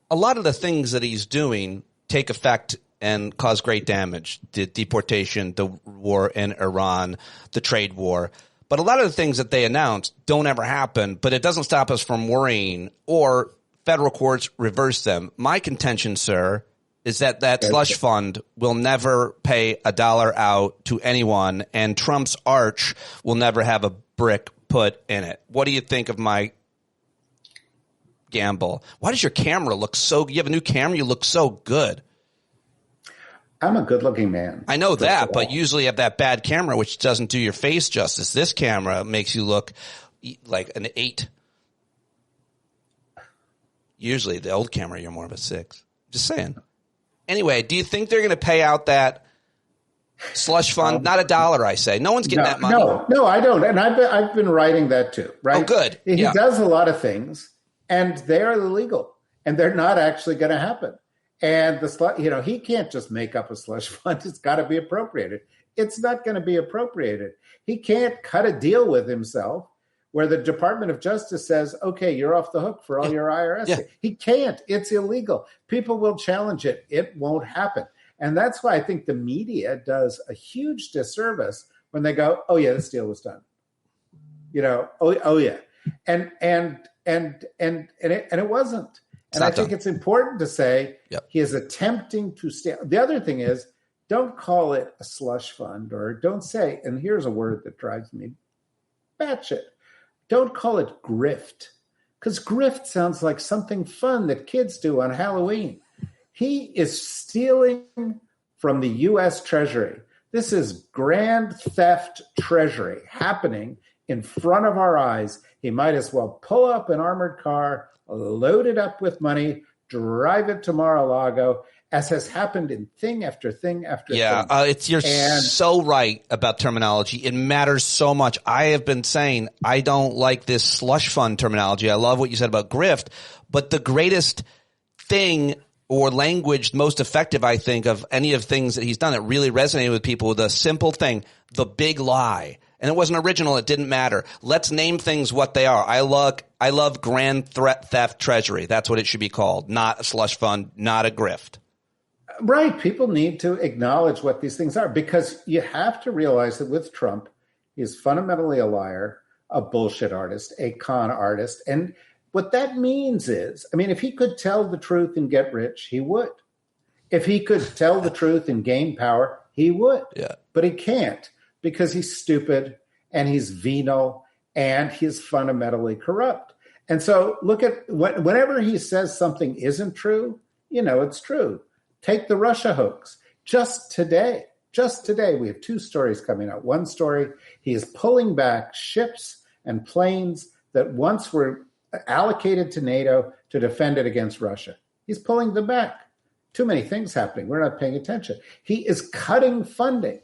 a lot of the things that he's doing take effect and cause great damage. The deportation, the war in Iran, the trade war. But a lot of the things that they announced don't ever happen, but it doesn't stop us from worrying, or federal courts reverse them. My contention, sir, is that slush fund will never pay $1 out to anyone, and Trump's arch will never have a brick put in it. What do you think of my gamble? Why does your camera look so – you have a new camera? You look so good. I'm a good-looking man. I know that, but usually you have that bad camera, which doesn't do your face justice. This camera makes you look like an 8. Usually the old camera, you're more of a 6. Just saying. Anyway, do you think they're going to pay out that slush fund? Not $1, I say. No one's getting that money. No, I don't. And I've been writing that too, right? Oh, good. He does a lot of things, and they're illegal, and they're not actually going to happen. And he can't just make up a slush fund. It's got to be appropriated. It's not going to be appropriated. He can't cut a deal with himself where the Department of Justice says, okay, you're off the hook for all your IRS. Yeah. He can't. It's illegal. People will challenge it. It won't happen. And that's why I think the media does a huge disservice when they go, oh yeah, this deal was done. Oh yeah. And it wasn't. And I think it's important to say he is attempting to steal. The other thing is, don't call it a slush fund, or don't say, and here's a word that drives me batshit. Don't call it grift, because grift sounds like something fun that kids do on Halloween. He is stealing from the U.S. Treasury. This is grand theft treasury happening in front of our eyes. He might as well pull up an armored car, load it up with money, drive it to Mar-a-Lago, as has happened in thing after thing after thing. Yeah, you're so right about terminology. It matters so much. I have been saying I don't like this slush fund terminology. I love what you said about grift, but the greatest thing or language most effective, I think, of any of things that he's done that really resonated with people, the simple thing, the big lie. And it wasn't original. It didn't matter. Let's name things what they are. I love grand theft treasury. That's what it should be called. Not a slush fund, not a grift. Right. People need to acknowledge what these things are, because you have to realize that with Trump, he is fundamentally a liar, a bullshit artist, a con artist. And what that means is, I mean, if he could tell the truth and get rich, he would. If he could tell the truth and gain power, he would. Yeah. But he can't, because he's stupid and he's venal and he's fundamentally corrupt. And so look at whenever he says something isn't true, it's true. Take the Russia hoax. Just today, we have 2 stories coming out. One story, he is pulling back ships and planes that once were allocated to NATO to defend it against Russia. He's pulling them back. Too many things happening. We're not paying attention. He is cutting funding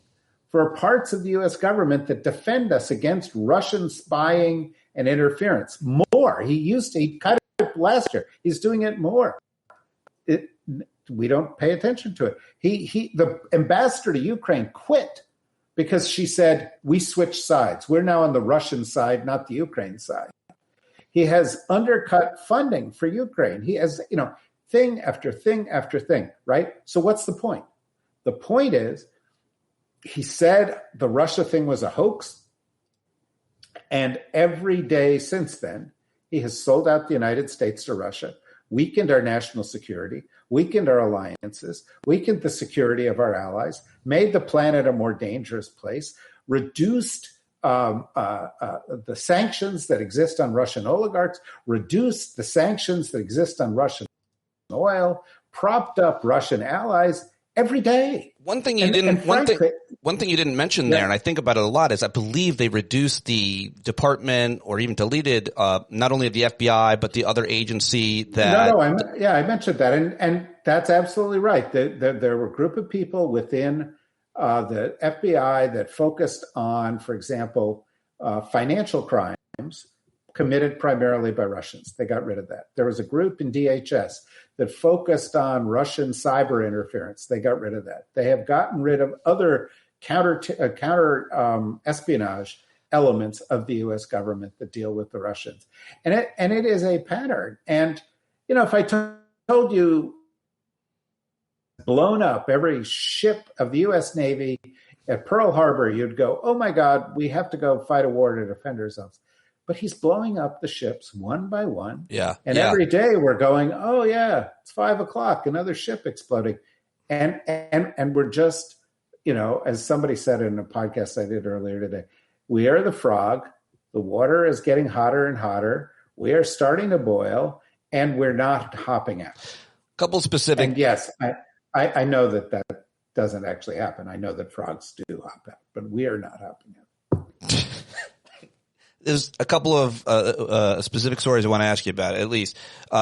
for parts of the U.S. government that defend us against Russian spying and interference. More. He cut it last year. He's doing it more. We don't pay attention to it. The ambassador to Ukraine quit because she said, we switched sides. We're now on the Russian side, not the Ukraine side. He has undercut funding for Ukraine. He has, thing after thing after thing, right? So what's the point? The point is, he said the Russia thing was a hoax. And every day since then, he has sold out the United States to Russia, weakened our national security, weakened our alliances, weakened the security of our allies, made the planet a more dangerous place, reduced the sanctions that exist on Russian oligarchs, reduced the sanctions that exist on Russian oil, propped up Russian allies every day. One thing you didn't mention there, and I think about it a lot, is I believe they reduced the department or even deleted not only the FBI but the other agency that. I mentioned that, and that's absolutely right. There were a group of people within the FBI that focused on, for example, financial crimes committed primarily by Russians. They got rid of that. There was a group in DHS that focused on Russian cyber interference. They got rid of that. They have gotten rid of other counter espionage elements of the U.S. government that deal with the Russians. And it is a pattern. And, if I told you blown up every ship of the U.S. Navy at Pearl Harbor, you'd go, oh my God, we have to go fight a war to defend ourselves. But he's blowing up the ships one by one. Yeah. And every day we're going, oh yeah, it's 5:00, another ship exploding. And we're just, as somebody said in a podcast I did earlier today, we are the frog. The water is getting hotter and hotter. We are starting to boil, and we're not hopping out. Couple specific. And yes, I know that doesn't actually happen. I know that frogs do hop out, but we are not hopping out. There's a couple of specific stories I want to ask you about, at least.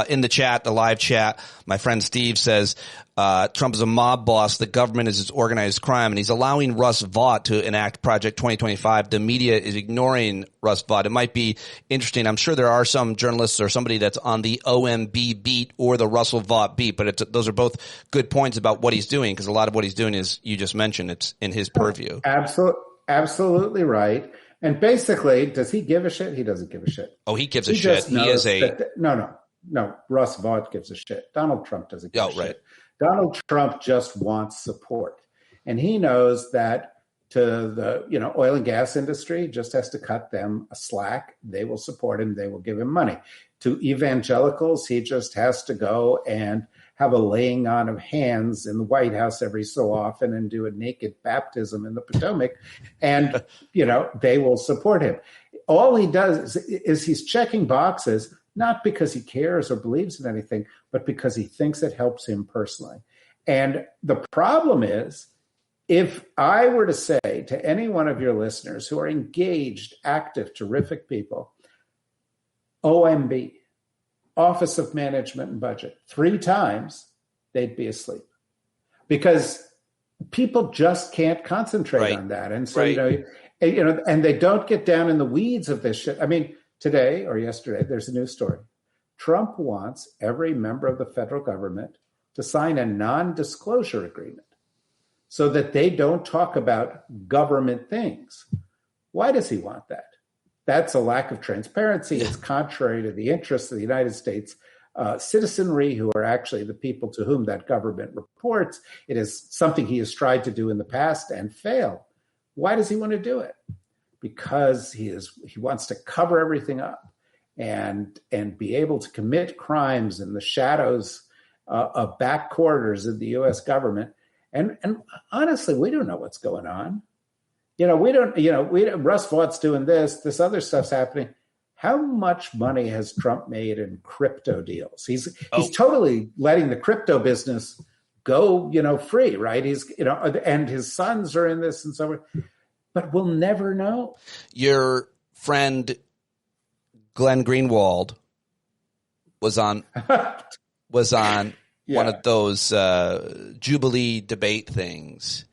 In the chat, the live chat, my friend Steve says Trump is a mob boss. The government is his organized crime, and he's allowing Russ Vought to enact Project 2025. The media is ignoring Russ Vought. It might be interesting. I'm sure there are some journalists or somebody that's on the OMB beat or the Russell Vought beat, but those are both good points about what he's doing, because a lot of what he's doing is, you just mentioned, it's in his purview. Absolutely right. And basically, does he give a shit? He doesn't give a shit. Oh, he gives a shit. He is no. Russ Vought gives a shit. Donald Trump doesn't give a shit. Donald Trump just wants support. And he knows that to the oil and gas industry, just has to cut them a slack. They will support him. They will give him money. To evangelicals, he just has to go and have a laying on of hands in the White House every so often and do a naked baptism in the Potomac, and they will support him. All he does is he's checking boxes, not because he cares or believes in anything, but because he thinks it helps him personally. And the problem is, if I were to say to any one of your listeners who are engaged, active, terrific people, OMB, Office of Management and Budget, 3 times, they'd be asleep, because people just can't concentrate on that. And so, and they don't get down in the weeds of this shit. I mean, today or yesterday, there's a news story. Trump wants every member of the federal government to sign a non-disclosure agreement so that they don't talk about government things. Why does he want that? That's a lack of transparency. It's contrary to the interests of the United States citizenry, who are actually the people to whom that government reports. It is something he has tried to do in the past and failed. Why does he want to do it? Because he wants to cover everything up and be able to commit crimes in the shadows of back quarters of the U.S. government. And honestly, we don't know what's going on. Russ Vaught's doing this other stuff's happening. How much money has Trump made in crypto deals? He's totally letting the crypto business go, free, right? He's, and his sons are in this and so on, but we'll never know. Your friend Glenn Greenwald was on one of those Jubilee debate things.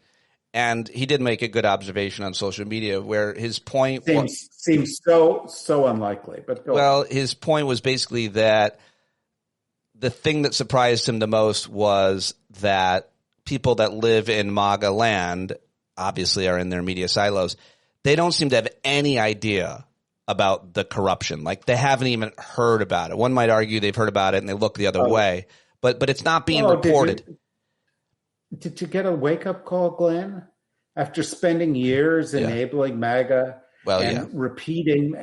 And he did make a good observation on social media where his point seems so unlikely. But his point was basically that the thing that surprised him the most was that people that live in MAGA land, obviously are in their media silos, they don't seem to have any idea about the corruption. Like, they haven't even heard about it. One might argue they've heard about it and they look the other way, but it's not being reported. Did you get a wake-up call, Glenn? After spending years enabling MAGA repeating,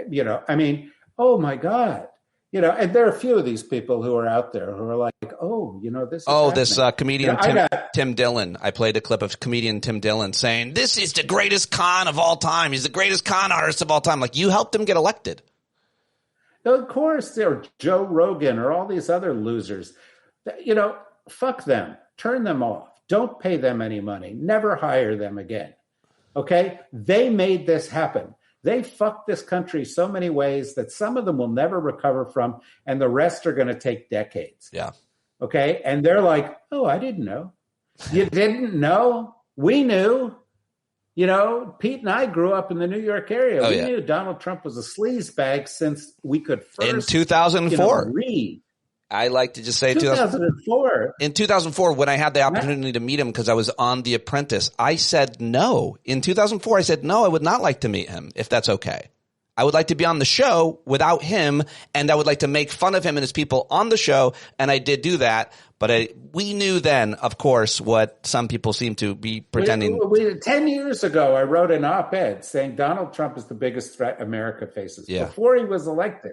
oh, my God. And there are a few of these people who are out there who are like, this is this comedian Tim Dillon. I played a clip of comedian Tim Dillon saying, this is the greatest con of all time. He's the greatest con artist of all time. Like, you helped him get elected. Of course, or Joe Rogan or all these other losers. Fuck them. Turn them off. Don't pay them any money. Never hire them again. Okay? They made this happen. They fucked this country so many ways that some of them will never recover from, and the rest are going to take decades. Yeah. Okay? And they're like, oh, I didn't know. You didn't know? We knew. Pete and I grew up in the New York area. We knew Donald Trump was a sleazebag since we could first in 2004 read. I like to just say 2004. In 2004, when I had the opportunity to meet him because I was on The Apprentice, I said no. In 2004, I said no, I would not like to meet him, if that's okay. I would like to be on the show without him, and I would like to make fun of him and his people on the show, and I did do that. But we knew then, of course, what some people seem to be pretending. 10 years ago, I wrote an op-ed saying Donald Trump is the biggest threat America faces. Yeah. Before he was elected.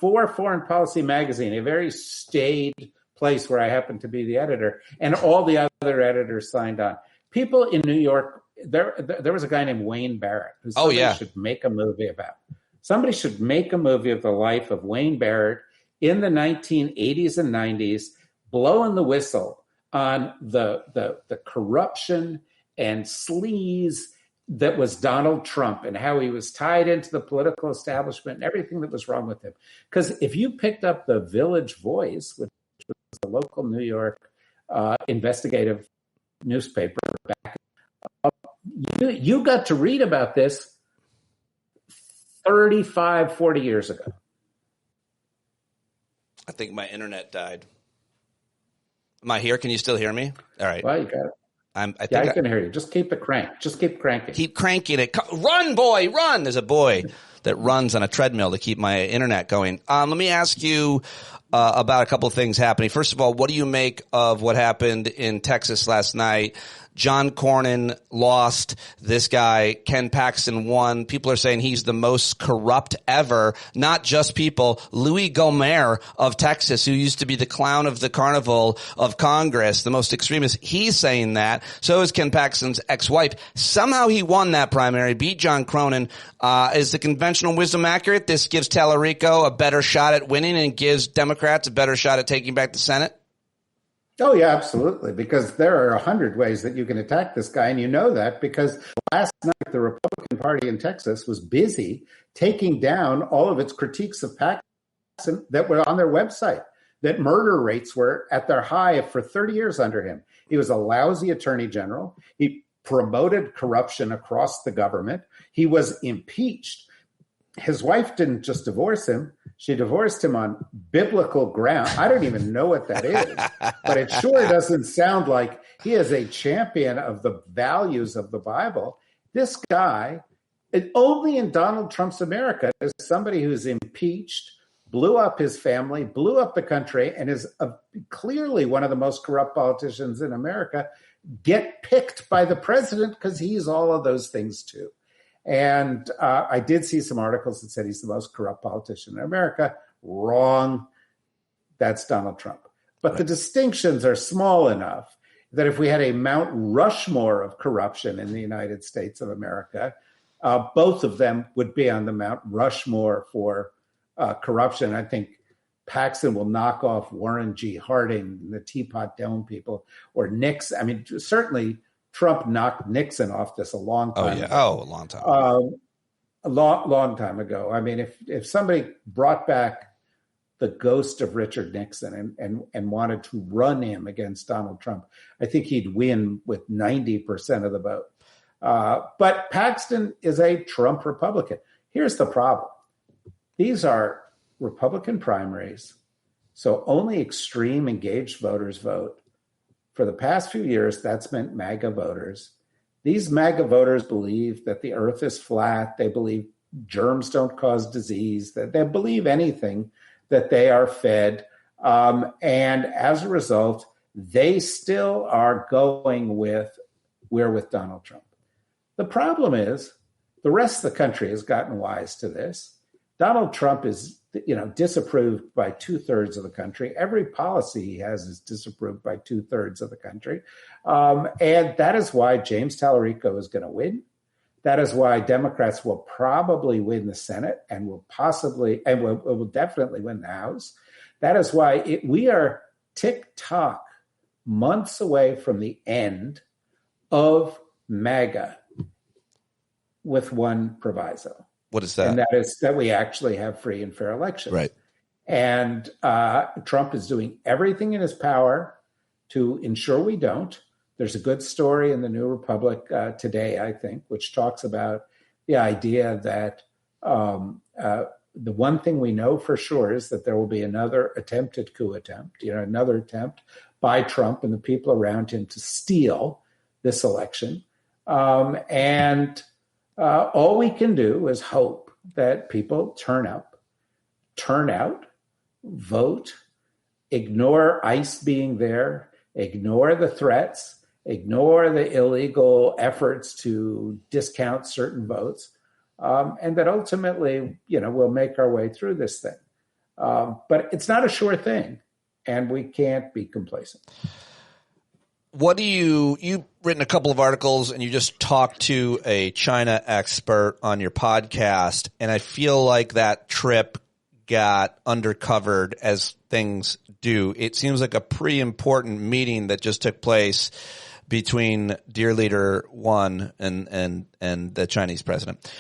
For Foreign Policy magazine, a very staid place where I happened to be the editor, and all the other editors signed on. People in New York, there was a guy named Wayne Barrett who should make a movie about. Somebody should make a movie of the life of Wayne Barrett in the 1980s and 90s, blowing the whistle on the corruption and sleaze that was Donald Trump and how he was tied into the political establishment and everything that was wrong with him. Because if you picked up the Village Voice, which was a local New York investigative newspaper, you got to read about this 35, 40 years ago. I think my internet died. Am I here? Can you still hear me? All right. Well, you got it. I can hear you. Just keep it cranked. Just keep cranking. Keep cranking it. Run, boy, run. There's a boy that runs on a treadmill to keep my internet going. Let me ask you about a couple of things happening. First of all, what do you make of what happened in Texas last night? John Cornyn lost. This guy, Ken Paxton, won. People are saying he's the most corrupt ever. Not just people. Louis Gohmert of Texas, who used to be the clown of the carnival of Congress, the most extremist, he's saying that. So is Ken Paxton's ex-wife. Somehow he won that primary, beat John Cornyn. Is the conventional wisdom accurate? This gives Tallarico a better shot at winning and gives Democrats a better shot at taking back the Senate? Oh, yeah, absolutely. Because there are 100 ways that you can attack this guy. And you know that because last night the Republican Party in Texas was busy taking down all of its critiques of Paxton that were on their website, that murder rates were at their high for 30 years under him. He was a lousy attorney general. He promoted corruption across the government. He was impeached. His wife didn't just divorce him. She divorced him on biblical ground. I don't even know what that is, but it sure doesn't sound like he is a champion of the values of the Bible. This guy, only in Donald Trump's America, is somebody who's impeached, blew up his family, blew up the country, and is clearly one of the most corrupt politicians in America, get picked by the president because he's all of those things too. And I did see some articles that said he's the most corrupt politician in America. Wrong. That's Donald Trump. But the distinctions are small enough that if we had a Mount Rushmore of corruption in the United States of America, both of them would be on the Mount Rushmore for corruption. I think Paxton will knock off Warren G. Harding, the Teapot Dome people, or Nixon. I mean, certainly Trump knocked Nixon off this a long time ago. Oh, a long time. A long time ago. I mean, if somebody brought back the ghost of Richard Nixon and wanted to run him against Donald Trump, I think he'd win with 90% of the vote. But Paxton is a Trump Republican. Here's the problem. These are Republican primaries, so only extreme engaged voters vote. For the past few years, that's meant MAGA voters. These MAGA voters believe that the earth is flat. They believe germs don't cause disease, that they believe anything that they are fed. And as a result, they still are going with Donald Trump. The problem is the rest of the country has gotten wise to this. Donald Trump is disapproved by 2/3 of the country. Every policy he has is disapproved by 2/3 of the country. And that is why James Tallarico is going to win. That is why Democrats will probably win the Senate and will definitely win the House. That is why we are tick-tock months away from the end of MAGA with one proviso. What is that? And that is that we actually have free and fair elections. Right. And Trump is doing everything in his power to ensure we don't. There's a good story in the New Republic today, I think, which talks about the idea that the one thing we know for sure is that there will be another attempted coup attempt, another attempt by Trump and the people around him to steal this election. And all we can do is hope that people turn out, vote, ignore ICE being there, ignore the threats, ignore the illegal efforts to discount certain votes, and that ultimately, we'll make our way through this thing. But it's not a sure thing, and we can't be complacent. You've written a couple of articles and you just talked to a China expert on your podcast. And I feel like that trip got undercovered as things do. It seems like a pretty important meeting that just took place between dear leader one and the Chinese president.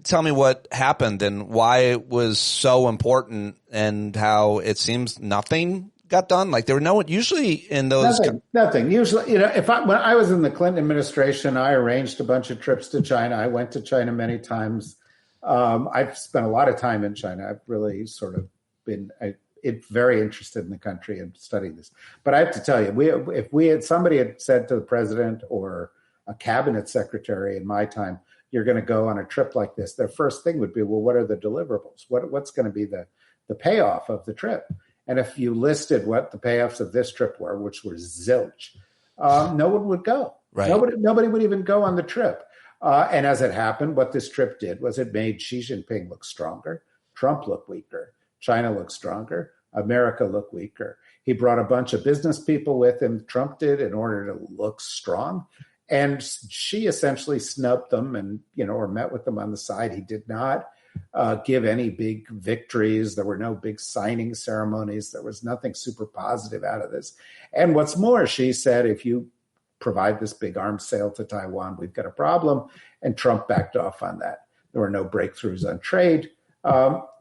Tell me what happened and why it was so important and how it seems nothing got done. Like there were usually in those. Nothing. Usually, when I was in the Clinton administration, I arranged a bunch of trips to China. I went to China many times. I've spent a lot of time in China. I've really sort of been very interested in the country and studying this. But I have to tell you, if somebody had said to the president or a cabinet secretary in my time, you're going to go on a trip like this, their first thing would be, well, what are the deliverables? What's going to be the payoff of the trip? And if you listed what the payoffs of this trip were, which were zilch, no one would go. Right. Nobody would even go on the trip. And as it happened, what this trip did was it made Xi Jinping look stronger, Trump look weaker, China look stronger, America look weaker. He brought a bunch of business people with him, Trump did, in order to look strong. And Xi essentially snubbed them and, or met with them on the side. He did not give any big victories. There were no big signing ceremonies. There was nothing super positive out of this. And what's more, Xi said, if you provide this big arms sale to Taiwan, we've got a problem. And Trump backed off on that. There were no breakthroughs on trade.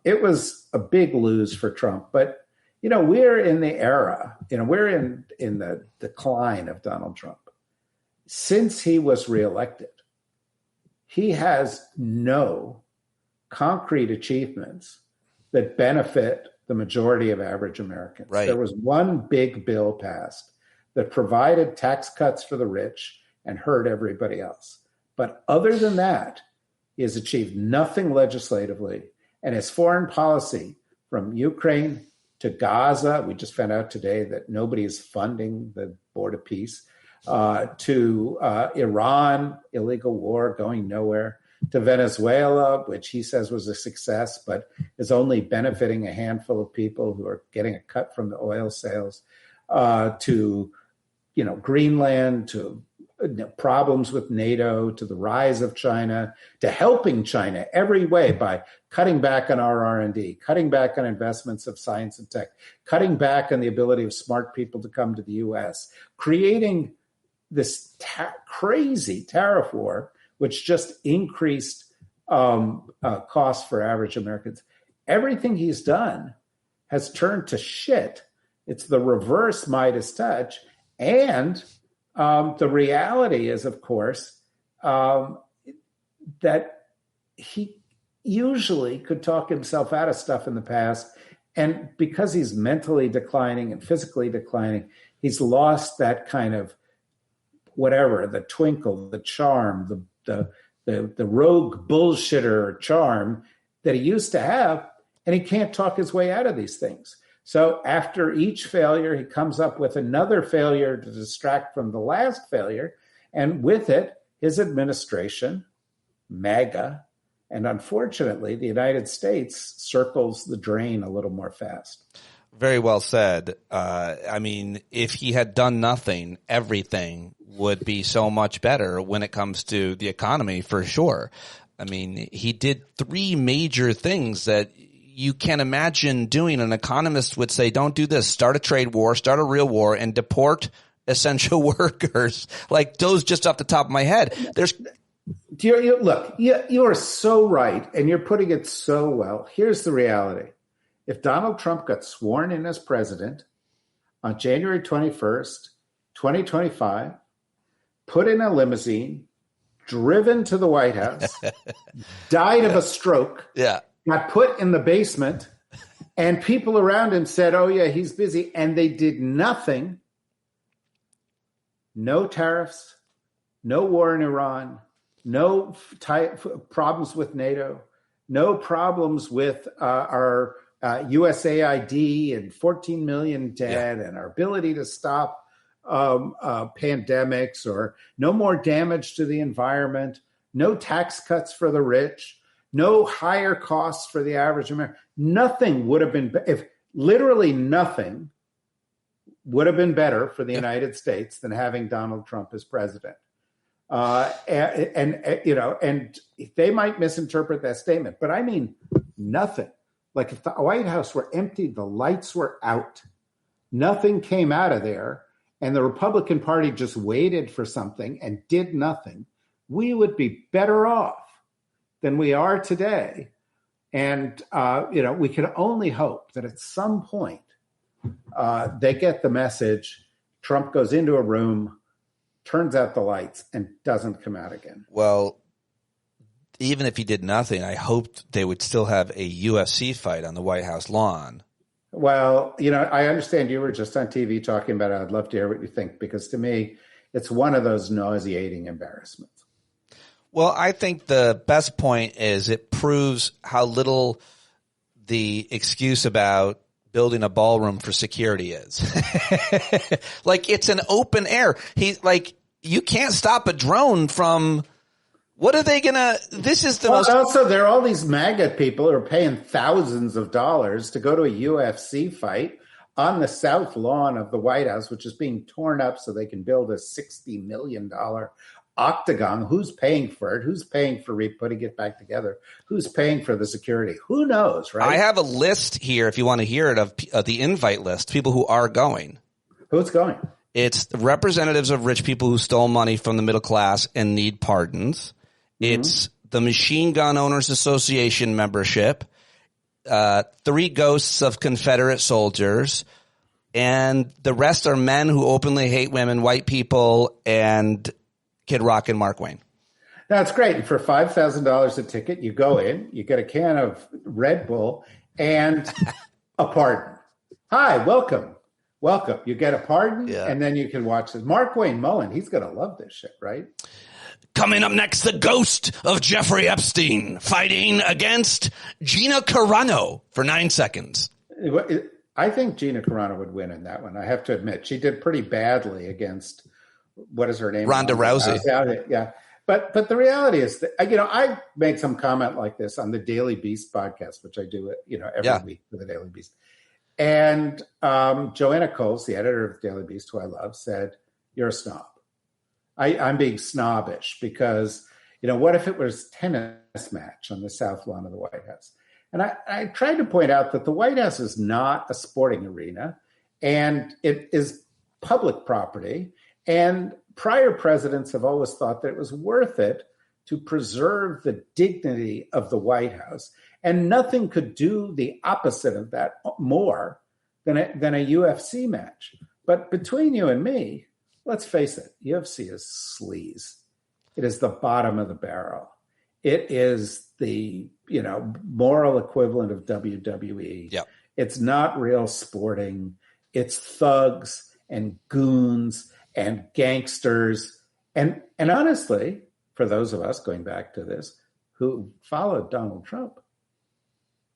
It was a big lose for Trump. But, we're in the era, we're in the decline of Donald Trump. Since he was reelected, he has no concrete achievements that benefit the majority of average Americans. Right. There was one big bill passed that provided tax cuts for the rich and hurt everybody else. But other than that, he has achieved nothing legislatively. And his foreign policy, from Ukraine to Gaza, we just found out today that nobody is funding the Board of Peace, to Iran, illegal war going nowhere, to Venezuela, which he says was a success, but is only benefiting a handful of people who are getting a cut from the oil sales, to Greenland, to problems with NATO, to the rise of China, to helping China every way by cutting back on our R&D, cutting back on investments of science and tech, cutting back on the ability of smart people to come to the U.S., creating this crazy tariff war, which just increased costs for average Americans. Everything he's done has turned to shit. It's the reverse Midas touch. And the reality is, of course, that he usually could talk himself out of stuff in the past. And because he's mentally declining and physically declining, he's lost that kind of whatever, the twinkle, the charm, the rogue bullshitter charm that he used to have, and he can't talk his way out of these things. So after each failure, he comes up with another failure to distract from the last failure, and with it, his administration, MAGA, and unfortunately, the United States circles the drain a little more fast. Very well said. If he had done nothing, everything would be so much better when it comes to the economy, for sure. He did three major things that you can imagine doing. An economist would say, don't do this. Start a trade war, start a real war, and deport essential workers. Like those just off the top of my head. Look, you are so right, and you're putting it so well. Here's the reality. If Donald Trump got sworn in as president on January 21st, 2025, put in a limousine, driven to the White House, died of a stroke, got put in the basement, and people around him said, oh, yeah, he's busy, and they did nothing. No tariffs, no war in Iran, no problems with NATO, no problems with our USAID and 14 million dead and our ability to stop pandemics, or no more damage to the environment, no tax cuts for the rich, no higher costs for the average American. Nothing would have been, literally nothing would have been better for the United States than having Donald Trump as president. And they might misinterpret that statement, but I mean nothing Like if the White House were empty, the lights were out, nothing came out of there, and the Republican Party just waited for something and did nothing, we would be better off than we are today. And, we can only hope that at some point they get the message. Trump goes into a room, turns out the lights, and doesn't come out again. Well, even if he did nothing, I hoped they would still have a UFC fight on the White House lawn. Well, I understand you were just on TV talking about it. I'd love to hear what you think, because to me, it's one of those nauseating embarrassments. Well, I think the best point is it proves how little the excuse about building a ballroom for security is. Like, it's an open air. You can't stop a drone from... What are they going to... This is the most... Also, there are all these MAGA people who are paying thousands of dollars to go to a UFC fight on the south lawn of the White House, which is being torn up so they can build a $60 million octagon. Who's paying for it? Who's paying for putting it back together? Who's paying for the security? Who knows, right? I have a list here, if you want to hear it, of the invite list, people who are going. Who's going? It's representatives of rich people who stole money from the middle class and need pardons. It's the Machine Gun Owners Association membership, 3 ghosts of Confederate soldiers, and the rest are men who openly hate women, white people, and Kid Rock and Mark Wayne. That's great. And for $5,000 a ticket, you go in, you get a can of Red Bull and a pardon. Hi, welcome. Welcome. You get a pardon, and then you can watch this. Mark Wayne Mullen, he's going to love this shit, right? Coming up next, the ghost of Jeffrey Epstein fighting against Gina Carano for 9 seconds. I think Gina Carano would win in that one. I have to admit, she did pretty badly against, what is her name? Ronda Rousey. Yeah. But the reality is that, I made some comment like this on the Daily Beast podcast, which I do, every week for the Daily Beast. And Joanna Coles, the editor of Daily Beast, who I love, said, "You're a snob." I'm being snobbish because, what if it was a tennis match on the south lawn of the White House? And I tried to point out that the White House is not a sporting arena, and it is public property. And prior presidents have always thought that it was worth it to preserve the dignity of the White House. And nothing could do the opposite of that more than a UFC match. But between you and me, let's face it, UFC is sleaze. It is the bottom of the barrel. It is the, moral equivalent of WWE. Yep. It's not real sporting. It's thugs and goons and gangsters. And honestly, for those of us going back to this, who followed Donald Trump,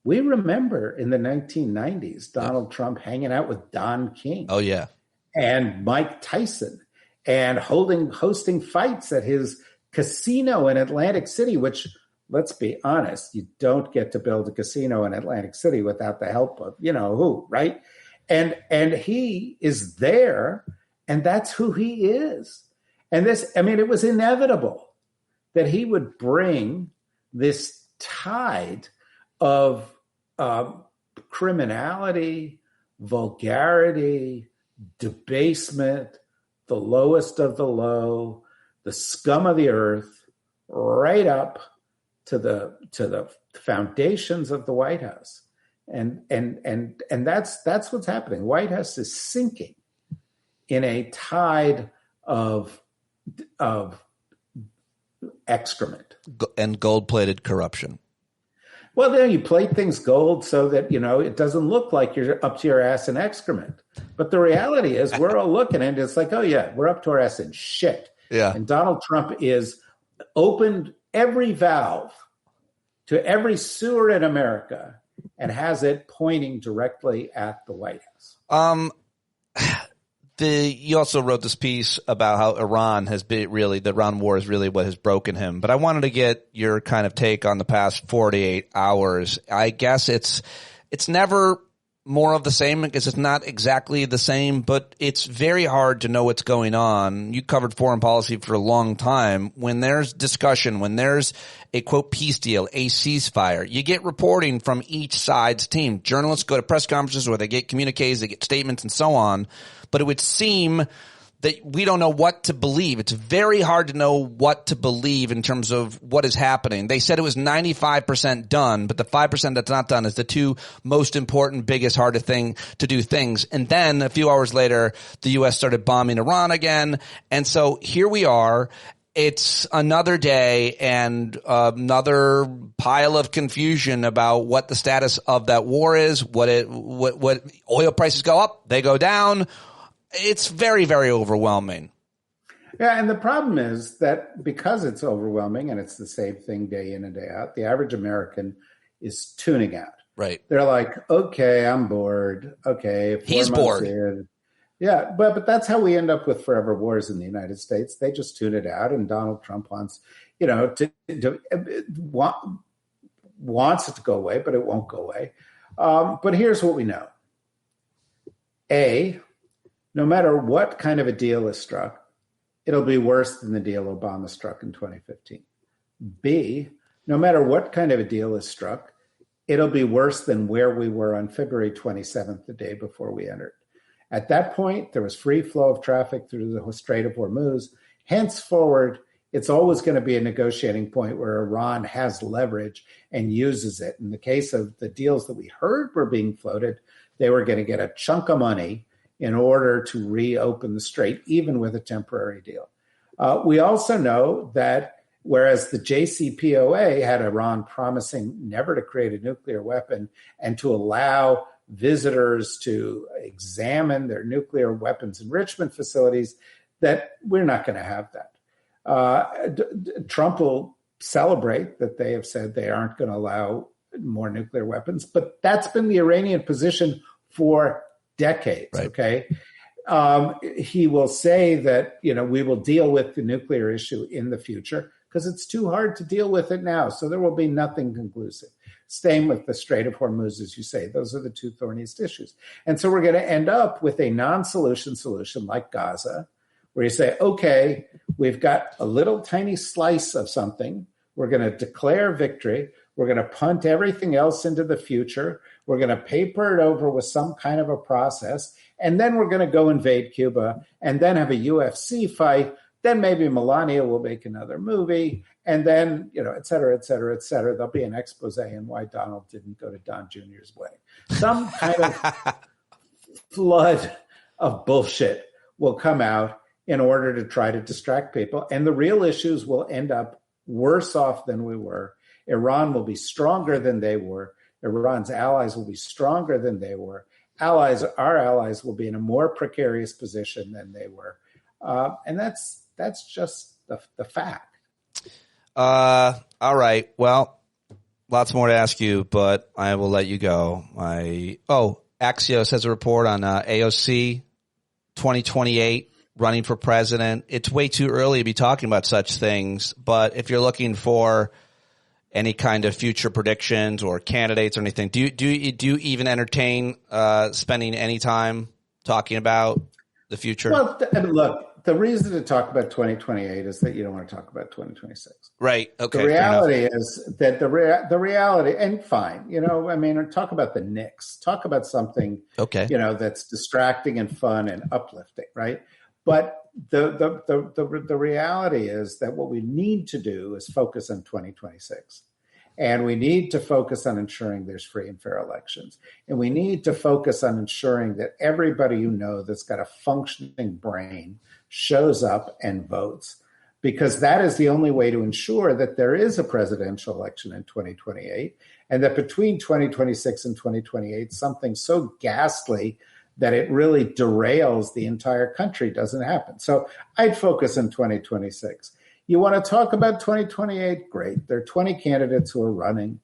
we remember in the 1990s, Donald Trump hanging out with Don King. Oh, yeah. And Mike Tyson, and hosting fights at his casino in Atlantic City, which, let's be honest, you don't get to build a casino in Atlantic City without the help of, who, right? And he is there, and that's who he is. And it was inevitable that he would bring this tide of criminality, vulgarity, debasement, the lowest of the low, the scum of the earth, right up to the foundations of the White House. And that's what's happening. White House is sinking in a tide of excrement and gold-plated corruption. Well, then you plate things gold so that, it doesn't look like you're up to your ass in excrement. But the reality is we're all looking and it's like, oh, yeah, we're up to our ass in shit. Yeah. And Donald Trump is opened every valve to every sewer in America and has it pointing directly at the White House. You also wrote this piece about how Iran has been the Iran war is really what has broken him. But I wanted to get your kind of take on the past 48 hours. I guess it's never more of the same because it's not exactly the same, but it's very hard to know what's going on. You covered foreign policy for a long time. When there's discussion, when there's a, quote, peace deal, a ceasefire, you get reporting from each side's team. Journalists go to press conferences where they get communiques, they get statements and so on. But it would seem that we don't know what to believe. It's very hard to know what to believe in terms of what is happening. They said it was 95% done, but the 5% that's not done is the two most important, biggest, hardest thing to do things. And then a few hours later, the U.S. started bombing Iran again. And so here we are. It's another day and another pile of confusion about what the status of that war is, what oil prices go up, they go down. It's very, very overwhelming. Yeah, and the problem is that because it's overwhelming and it's the same thing day in and day out, the average American is tuning out. Right. They're like, okay, I'm bored. Okay. He's bored. Yeah, but that's how we end up with forever wars in the United States. They just tune it out, and Donald Trump wants it to go away, but it won't go away. But here's what we know. A, no matter what kind of a deal is struck, it'll be worse than the deal Obama struck in 2015. B, no matter what kind of a deal is struck, it'll be worse than where we were on February 27th, the day before we entered. At that point, there was free flow of traffic through the Strait of Hormuz. Henceforward, it's always going to be a negotiating point where Iran has leverage and uses it. In the case of the deals that we heard were being floated, they were going to get a chunk of money in order to reopen the strait, even with a temporary deal. We also know that whereas the JCPOA had Iran promising never to create a nuclear weapon and to allow visitors to examine their nuclear weapons enrichment facilities, that we're not going to have that. Trump will celebrate that they have said they aren't going to allow more nuclear weapons, but that's been the Iranian position for decades. Right. Okay. He will say that, we will deal with the nuclear issue in the future because it's too hard to deal with it now. So there will be nothing conclusive. Same with the Strait of Hormuz, as you say. Those are the two thorniest issues. And so we're going to end up with a non-solution solution like Gaza, where you say, okay, we've got a little tiny slice of something. We're going to declare victory. We're going to punt everything else into the future. We're going to paper it over with some kind of a process. And then we're going to go invade Cuba and then have a UFC fight. Then maybe Melania will make another movie. And then, et cetera, et cetera, et cetera. There'll be an expose on why Donald didn't go to Don Jr.'s way. Some kind of flood of bullshit will come out in order to try to distract people. And the real issues will end up worse off than we were. Iran will be stronger than they were. Iran's allies will be stronger than they were. Our allies will be in a more precarious position than they were. And that's just the fact. All right. Well, lots more to ask you, but I will let you go. Axios has a report on AOC 2028 running for president. It's way too early to be talking about such things, but if you're looking for any kind of future predictions or candidates or anything, do you even entertain spending any time talking about the future? Well, look, the reason to talk about 2028 is that you don't want to talk about 2026. Right. Okay. The reality is that the reality, and fine, talk about the Knicks, talk about something, that's distracting and fun and uplifting, right? But the reality is that what we need to do is focus on 2026. And we need to focus on ensuring there's free and fair elections. And we need to focus on ensuring that everybody that's got a functioning brain shows up and votes, because that is the only way to ensure that there is a presidential election in 2028, and that between 2026 and 2028, something so ghastly that it really derails the entire country doesn't happen. So I'd focus on 2026. You want to talk about 2028? Great. There are 20 candidates who are running.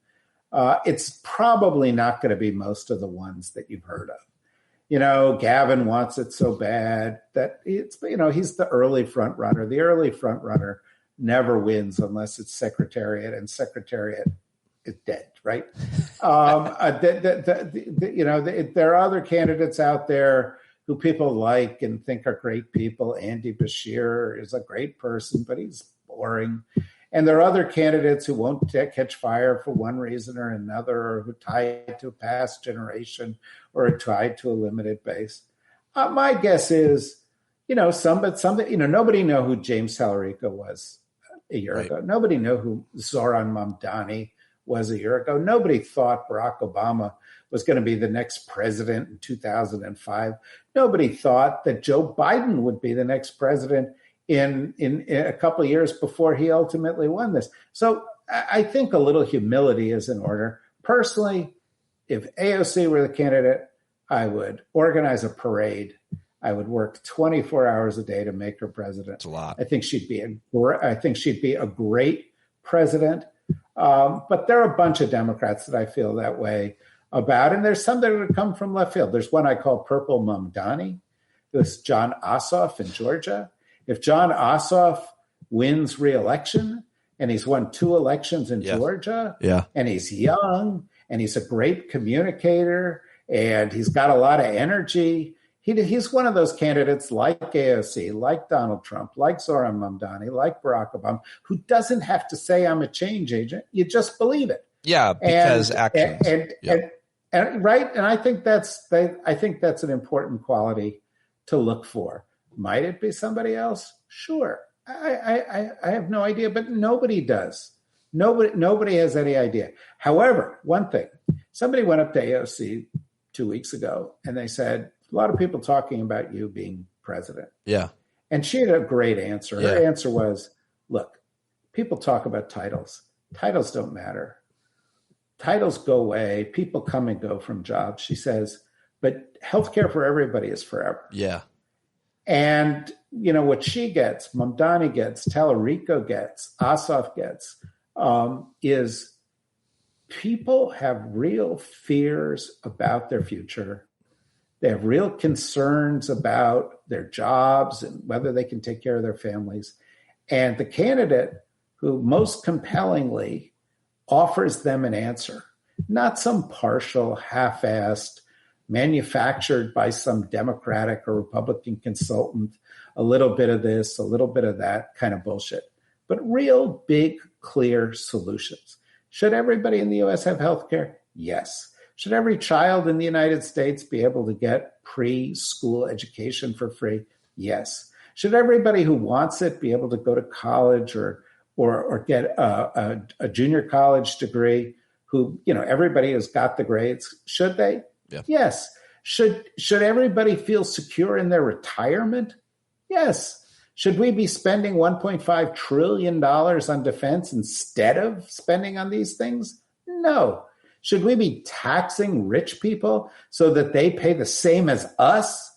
It's probably not going to be most of the ones that you've heard of. Gavin wants it so bad that he's the early front runner. The early front runner never wins unless it's Secretariat, and Secretariat dead, right? There are other candidates out there who people like and think are great people. Andy Bashir is a great person, but he's boring. And there are other candidates who won't catch fire for one reason or another, or who tie it to a past generation or are tied to a limited base. My guess is, nobody knew who James Salarico was a year ago. Nobody knew who Zoran Mamdani was a year ago. Nobody thought Barack Obama was going to be the next president in 2005. Nobody thought that Joe Biden would be the next president in a couple of years before he ultimately won this. So I think a little humility is in order. Personally, if AOC were the candidate, I would organize a parade. I would work 24 hours a day to make her president. That's a lot. I think she'd be a great president. But there are a bunch of Democrats that I feel that way about, and there's some that are going to come from left field. There's one I call Purple Mamdani. There's John Ossoff in Georgia. If John Ossoff wins re-election, and he's won 2 elections in Georgia, and he's young, and he's a great communicator, and he's got a lot of energy, he's one of those candidates like AOC, like Donald Trump, like Zoran Mamdani, like Barack Obama, who doesn't have to say I'm a change agent. You just believe it. Yeah, because actions. Right. And I think that's an important quality to look for. Might it be somebody else? Sure. I have no idea, but nobody does. Nobody has any idea. However, one thing, somebody went up to AOC 2 weeks ago and they said, a lot of people talking about you being president. Yeah. And she had a great answer. Her answer was, look, people talk about titles. Titles don't matter. Titles go away. People come and go from jobs. She says, but healthcare for everybody is forever. Yeah. And, what she gets, Mamdani gets, Talarico gets, Ossoff gets, is people have real fears about their future. They have real concerns about their jobs and whether they can take care of their families. And the candidate who most compellingly offers them an answer, not some partial, half-assed, manufactured by some Democratic or Republican consultant, a little bit of this, a little bit of that kind of bullshit, but real big, clear solutions. Should everybody in the U.S. have health care? Yes. Should every child in the United States be able to get preschool education for free? Yes. Should everybody who wants it be able to go to college or get a junior college degree? Who, everybody has got the grades. Should they? Yeah. Yes. Should everybody feel secure in their retirement? Yes. Should we be spending $1.5 trillion on defense instead of spending on these things? No. Should we be taxing rich people so that they pay the same as us?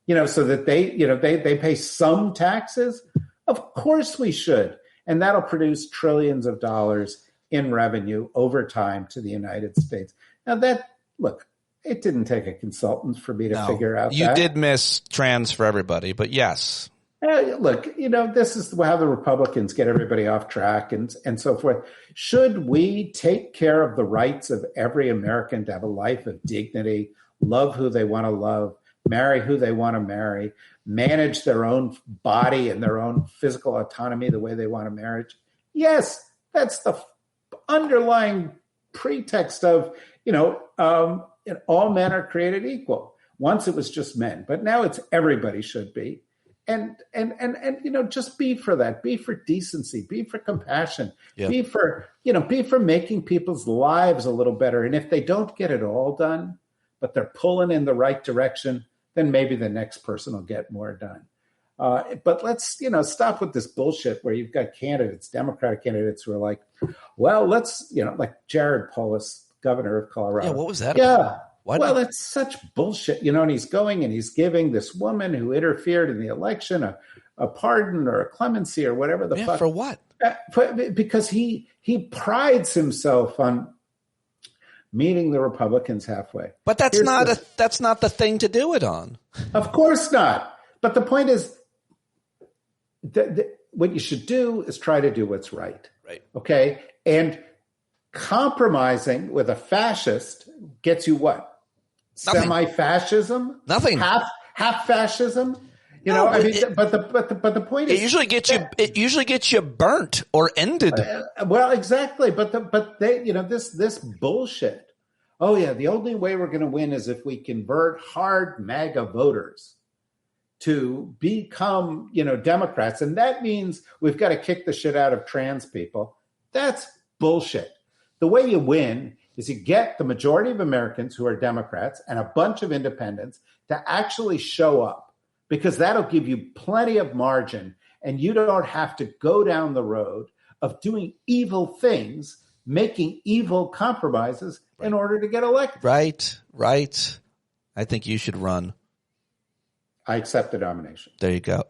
So that they pay some taxes? Of course we should. And that'll produce trillions of dollars in revenue over time to the United States. Now it didn't take a consultant for me to figure out that. You did miss trans for everybody, but yes. This is how the Republicans get everybody off track and so forth. Should we take care of the rights of every American to have a life of dignity, love who they want to love, marry who they want to marry, manage their own body and their own physical autonomy the way they want to marriage? Yes, that's the underlying pretext of, all men are created equal. Once it was just men, but now it's everybody should be. And just be for that. Be for decency. Be for compassion. Yeah. Be for making people's lives a little better. And if they don't get it all done, but they're pulling in the right direction, then maybe the next person will get more done. But let's, stop with this bullshit where you've got candidates, Democratic candidates who are like, well, let's, like Jared Polis, governor of Colorado. Yeah, what was that about? Well, it's such bullshit, and he's going and he's giving this woman who interfered in the election a pardon or a clemency or whatever the fuck. For what? Because he prides himself on meeting the Republicans halfway. But that's not the thing to do it on. Of course not. But the point is that what you should do is try to do what's right. Right. Okay. And Compromising with a fascist gets you what? Nothing. Semi-fascism? Nothing. Half fascism? You know, I mean, but the point is, it usually gets you burnt or ended. Well, exactly. But they, you know, this bullshit. Oh yeah, the only way we're going to win is if we convert hard MAGA voters to become, you know, Democrats, and that means we've got to kick the shit out of trans people. That's bullshit. The way you win is you get the majority of Americans who are Democrats and a bunch of independents to actually show up, because that'll give you plenty of margin, and you don't have to go down the road of doing evil things, making evil compromises in order to get elected. Right. I think you should run. I accept the nomination. There you go.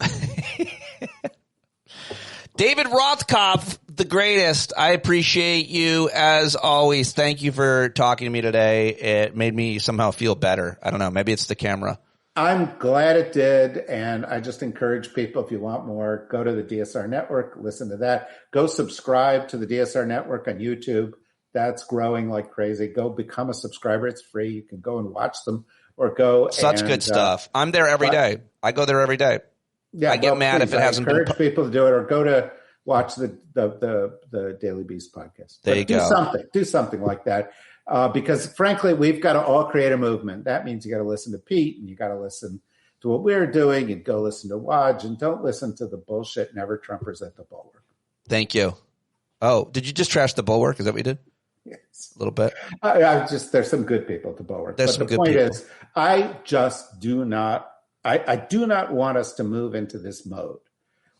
David Rothkopf, the greatest. I appreciate you as always. Thank you for talking to me today. It made me somehow feel better. I don't know. Maybe it's the camera. I'm glad it did. And I just encourage people, if you want more, go to the DSR Network, listen to that. Go subscribe to the DSR Network on YouTube. That's growing like crazy. Go become a subscriber. It's free. You can go and watch them or go. Such good stuff. I'm there every day. I go there every day. Yeah, I get mad if it hasn't been. I encourage people to do it, or go to watch the Daily Beast podcast. There you go. Do something like that, because frankly, we've got to all create a movement. That means you got to listen to Pete, and you got to listen to what we're doing, and go listen to Waj, and don't listen to the bullshit never Trumpers at the Bulwark. Thank you. Oh, did you just trash the Bulwark? Is that what you did? Yes, a little bit. There's some good people at the Bulwark. There's but some the good point people. is, I just do not. I do not want us to move into this mode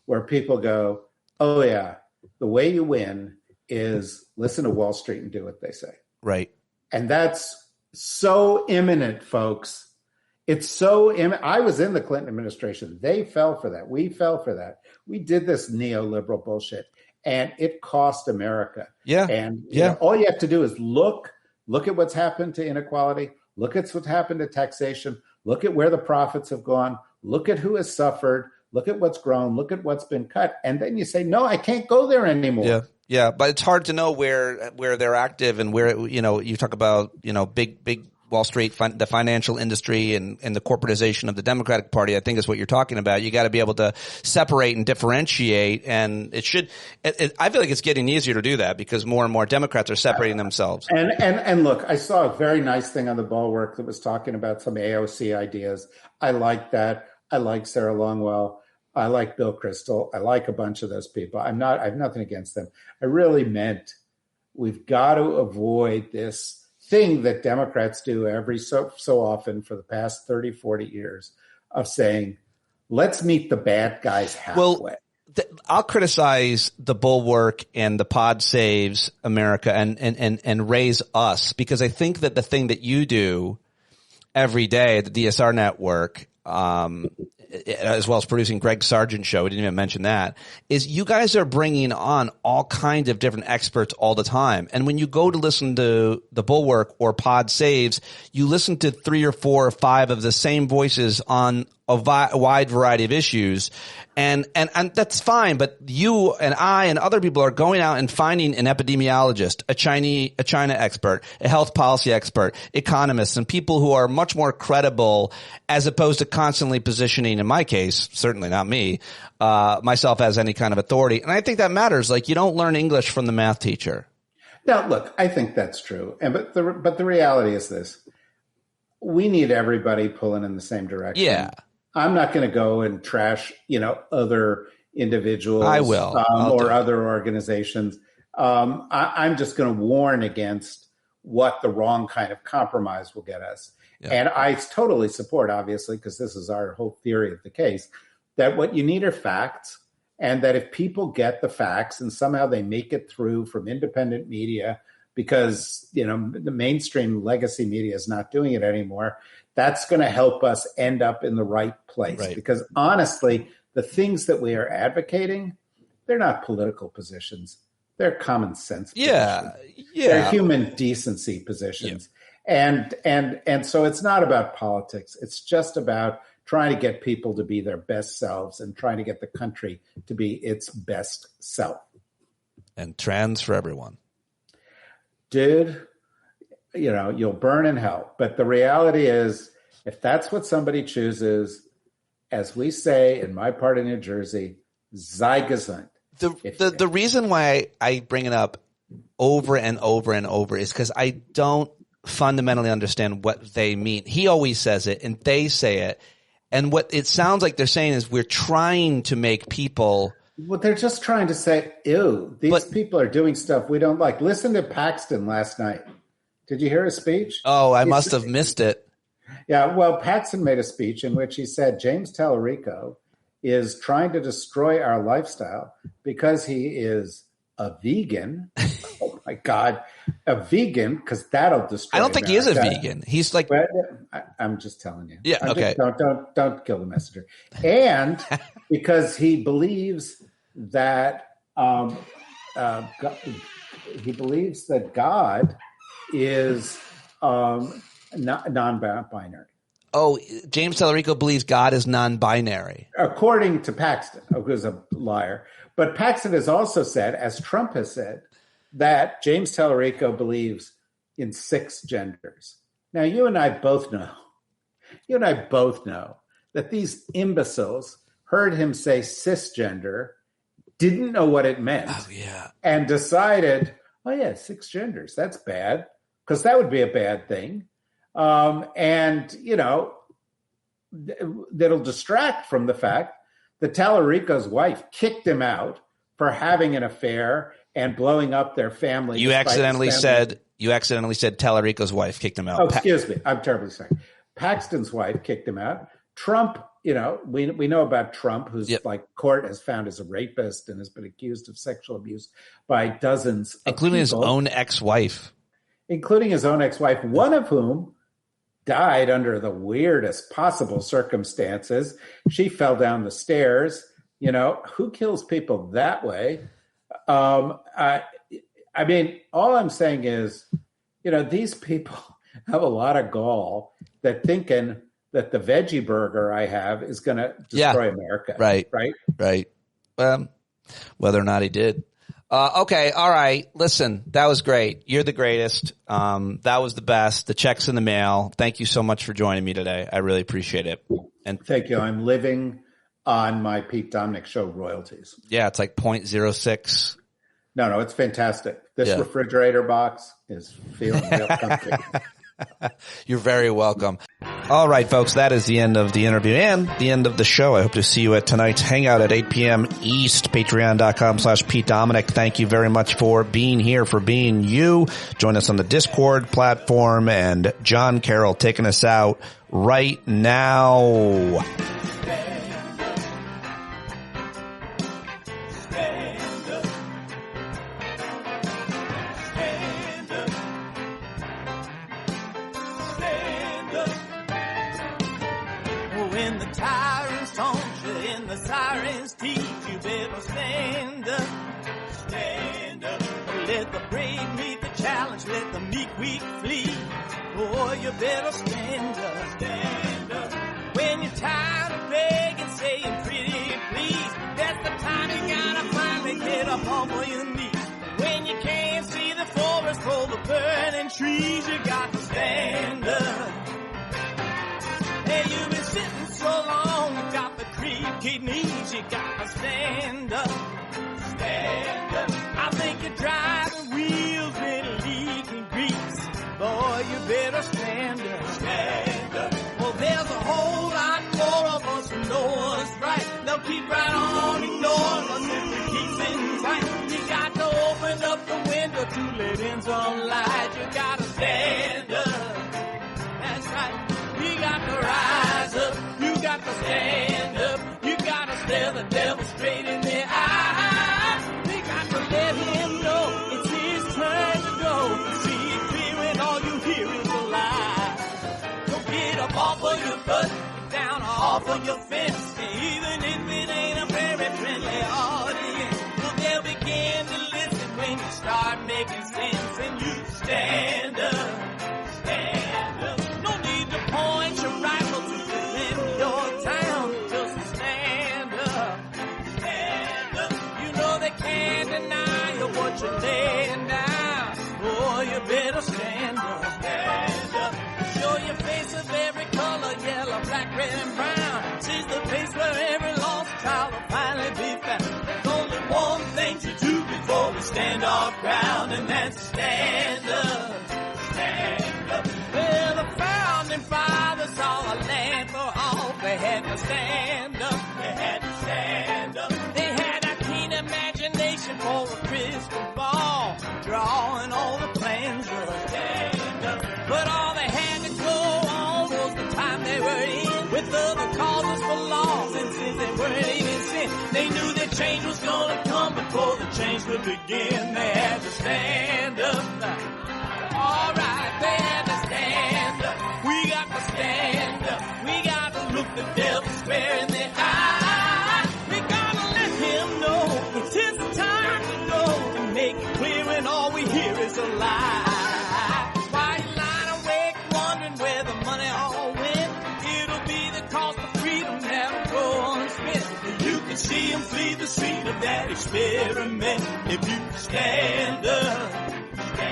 where people go, oh, yeah, the way you win is listen to Wall Street and do what they say. Right. And that's so imminent, folks. It's so imminent. I was in the Clinton administration. They fell for that. We fell for that. We did this neoliberal bullshit, and it cost America. Yeah. And you know, all you have to do is look at what's happened to inequality. Look at what's happened to taxation. Look at where the profits have gone. Look at who has suffered. Look at what's grown. Look at what's been cut. And then you say, no, I can't go there anymore. Yeah. But it's hard to know where they're active and where, you know, you talk about, you know, big Wall Street, the financial industry and the corporatization of the Democratic Party, I think is what you're talking about. You got to be able to separate and differentiate. And I feel like it's getting easier to do that because more and more Democrats are separating themselves. And look, I saw a very nice thing on the Bulwark that was talking about some AOC ideas. I like that. I like Sarah Longwell. I like Bill Kristol. I like a bunch of those people. I have nothing against them. I really meant we've got to avoid this thing that Democrats do every so often for the past 30, 40 years of saying, let's meet the bad guys halfway. Well, I'll criticize the Bulwark and the Pod Saves America and Raise Us, because I think that the thing that you do every day at the DSR Network, as well as producing Greg Sargent's show, we didn't even mention that, is you guys are bringing on all kinds of different experts all the time. And when you go to listen to the Bulwark or Pod Saves, you listen to 3 or 4 or 5 of the same voices on a wide variety of issues. And that's fine. But you and I and other people are going out and finding an epidemiologist, a China expert, a health policy expert, economists, and people who are much more credible, as opposed to constantly positioning, in my case, certainly not me, myself as any kind of authority. And I think that matters. Like, you don't learn English from the math teacher. Now, look, I think that's true. But the reality is this. We need everybody pulling in the same direction. Yeah. I'm not going to go and trash, other individuals. I will. Or other organizations. I'm just going to warn against what the wrong kind of compromise will get us. Yeah. And I totally support, obviously, because this is our whole theory of the case, that what you need are facts, and that if people get the facts and somehow they make it through from independent media, because, the mainstream legacy media is not doing it anymore, that's going to help us end up in the right place. Right. Because honestly, the things that we are advocating, they're not political positions. They're common sense positions. They're human decency positions. Yeah. And so it's not about politics. It's just about trying to get people to be their best selves and trying to get the country to be its best self. And trans for everyone. dude, you'll burn in hell. But the reality is, if that's what somebody chooses, as we say in my part of New Jersey, sei gesund. The reason why I bring it up over and over and over is because I don't fundamentally understand what they mean. He always says it and they say it. And what it sounds like they're saying is we're trying to make people. Well, they're just trying to say, ew, these people are doing stuff we don't like. Listen to Paxton last night. Did you hear his speech? Oh, I must have missed it. Yeah, well, Paxton made a speech in which he said James Tallarico is trying to destroy our lifestyle because he is a vegan. Oh, my God. A vegan, because that'll destroy I don't think America. He is a vegan. He's like... But I'm just telling you. Yeah, okay. Don't kill the messenger. And because he believes that he believes that God is non-binary. Oh, James Tallarico believes God is non-binary. According to Paxton, who's a liar. But Paxton has also said, as Trump has said, that James Tallarico believes in 6 genders. Now, you and I both know that these imbeciles heard him say cisgender, didn't know what it meant, and decided, 6 genders, that's bad, because that would be a bad thing. And, that'll distract from the fact that Tallarico's wife kicked him out for having an affair and blowing up their family. You accidentally said Tallarico's wife kicked him out. Oh, excuse me. I'm terribly sorry. Paxton's wife kicked him out. Trump, we know about Trump, who's court has found as a rapist and has been accused of sexual abuse by dozens of including people, his own ex-wife. Including his own ex-wife, one of whom died under the weirdest possible circumstances. She fell down the stairs. Who kills people that way? I mean, all I'm saying is, these people have a lot of gall that thinking that the veggie burger I have is going to destroy America. Right. Whether or not he did. Okay. All right. Listen, that was great. You're the greatest. That was the best. The check's in the mail. Thank you so much for joining me today. I really appreciate it. And thank you. I'm living on my Pete Dominick show royalties. Yeah. It's like 0.06. No, it's fantastic. This refrigerator box is feeling real comfy. You're very welcome. All right, folks, that is the end of the interview and the end of the show. I hope to see you at tonight's hangout at 8 p.m. East, patreon.com/Pete Dominick. Thank you very much for being here, for being you. Join us on the Discord platform, and John Carroll taking us out right now. Let the meek weak flee. Oh, you better stand up. When you're tired of begging, saying pretty please, that's the time you gotta finally get up off of your knees. When you can't see the forest for the burning trees, you got to stand up. Hey, you've been sitting so long, you got the creaky knees, you got to stand up. Stand up. I think you're driving wheels with leaking grease. Boy, you better stand up. Stand up. Well, there's a whole lot more of us who know what's right. They'll keep right on ignoring us if we keep sitting tight. You got to open up the window to let in some light. You got to stand up. That's right. You got to rise up. You got to stand up. You got to stare the devil straight in the eye. Let him know it's his turn to go. See it clear when all you hear is a lie. Don't get up off of your butt, down off of your fence. Even if it ain't a very friendly audience, well, they'll begin to listen when you start making sense. And you stand up, stand up. No need to point your rifle to defend your town. Just stand up, stand up. You know they can't deny what you're laying down. Oh, you better stand up. Stand up. Show your face of every color, yellow, black, red, and brown. She's the place where every lost child will finally be found. There's only one thing to do before we stand our ground, and that's stand up. Stand up. Well, the founding fathers saw a land for all. They had to stand up. They had to stand up. They had a keen imagination for a crystal ball, drawing all the plans of stand up. But all they had to go on was the time they were in, with other causes for loss, and since they weren't even sin, they knew that change was gonna come before the change would begin. They had to stand up. All right, they had to stand up. We got to stand up. We got to look the devil square in the eye. We gotta let him know it's his time to go, and make it clear when all we hear is a lie. Why you lying awake wondering where the money all went? It'll be the cost of freedom that'll go unspent. You can see him flee the scene of that experiment if you stand up.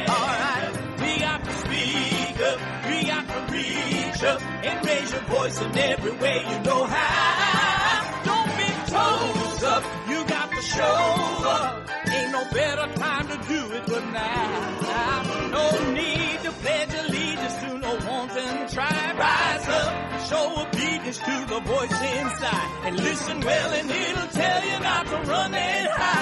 Alright, we got to speak up, we got to reach up, and raise your voice in every way you know how. Don't be toes up, you got to show up. Ain't no better time to do it but now. No need to pledge allegiance to no wanton tribe. Rise up, show obedience to the voice inside, and listen well and it'll tell you not to run and hide.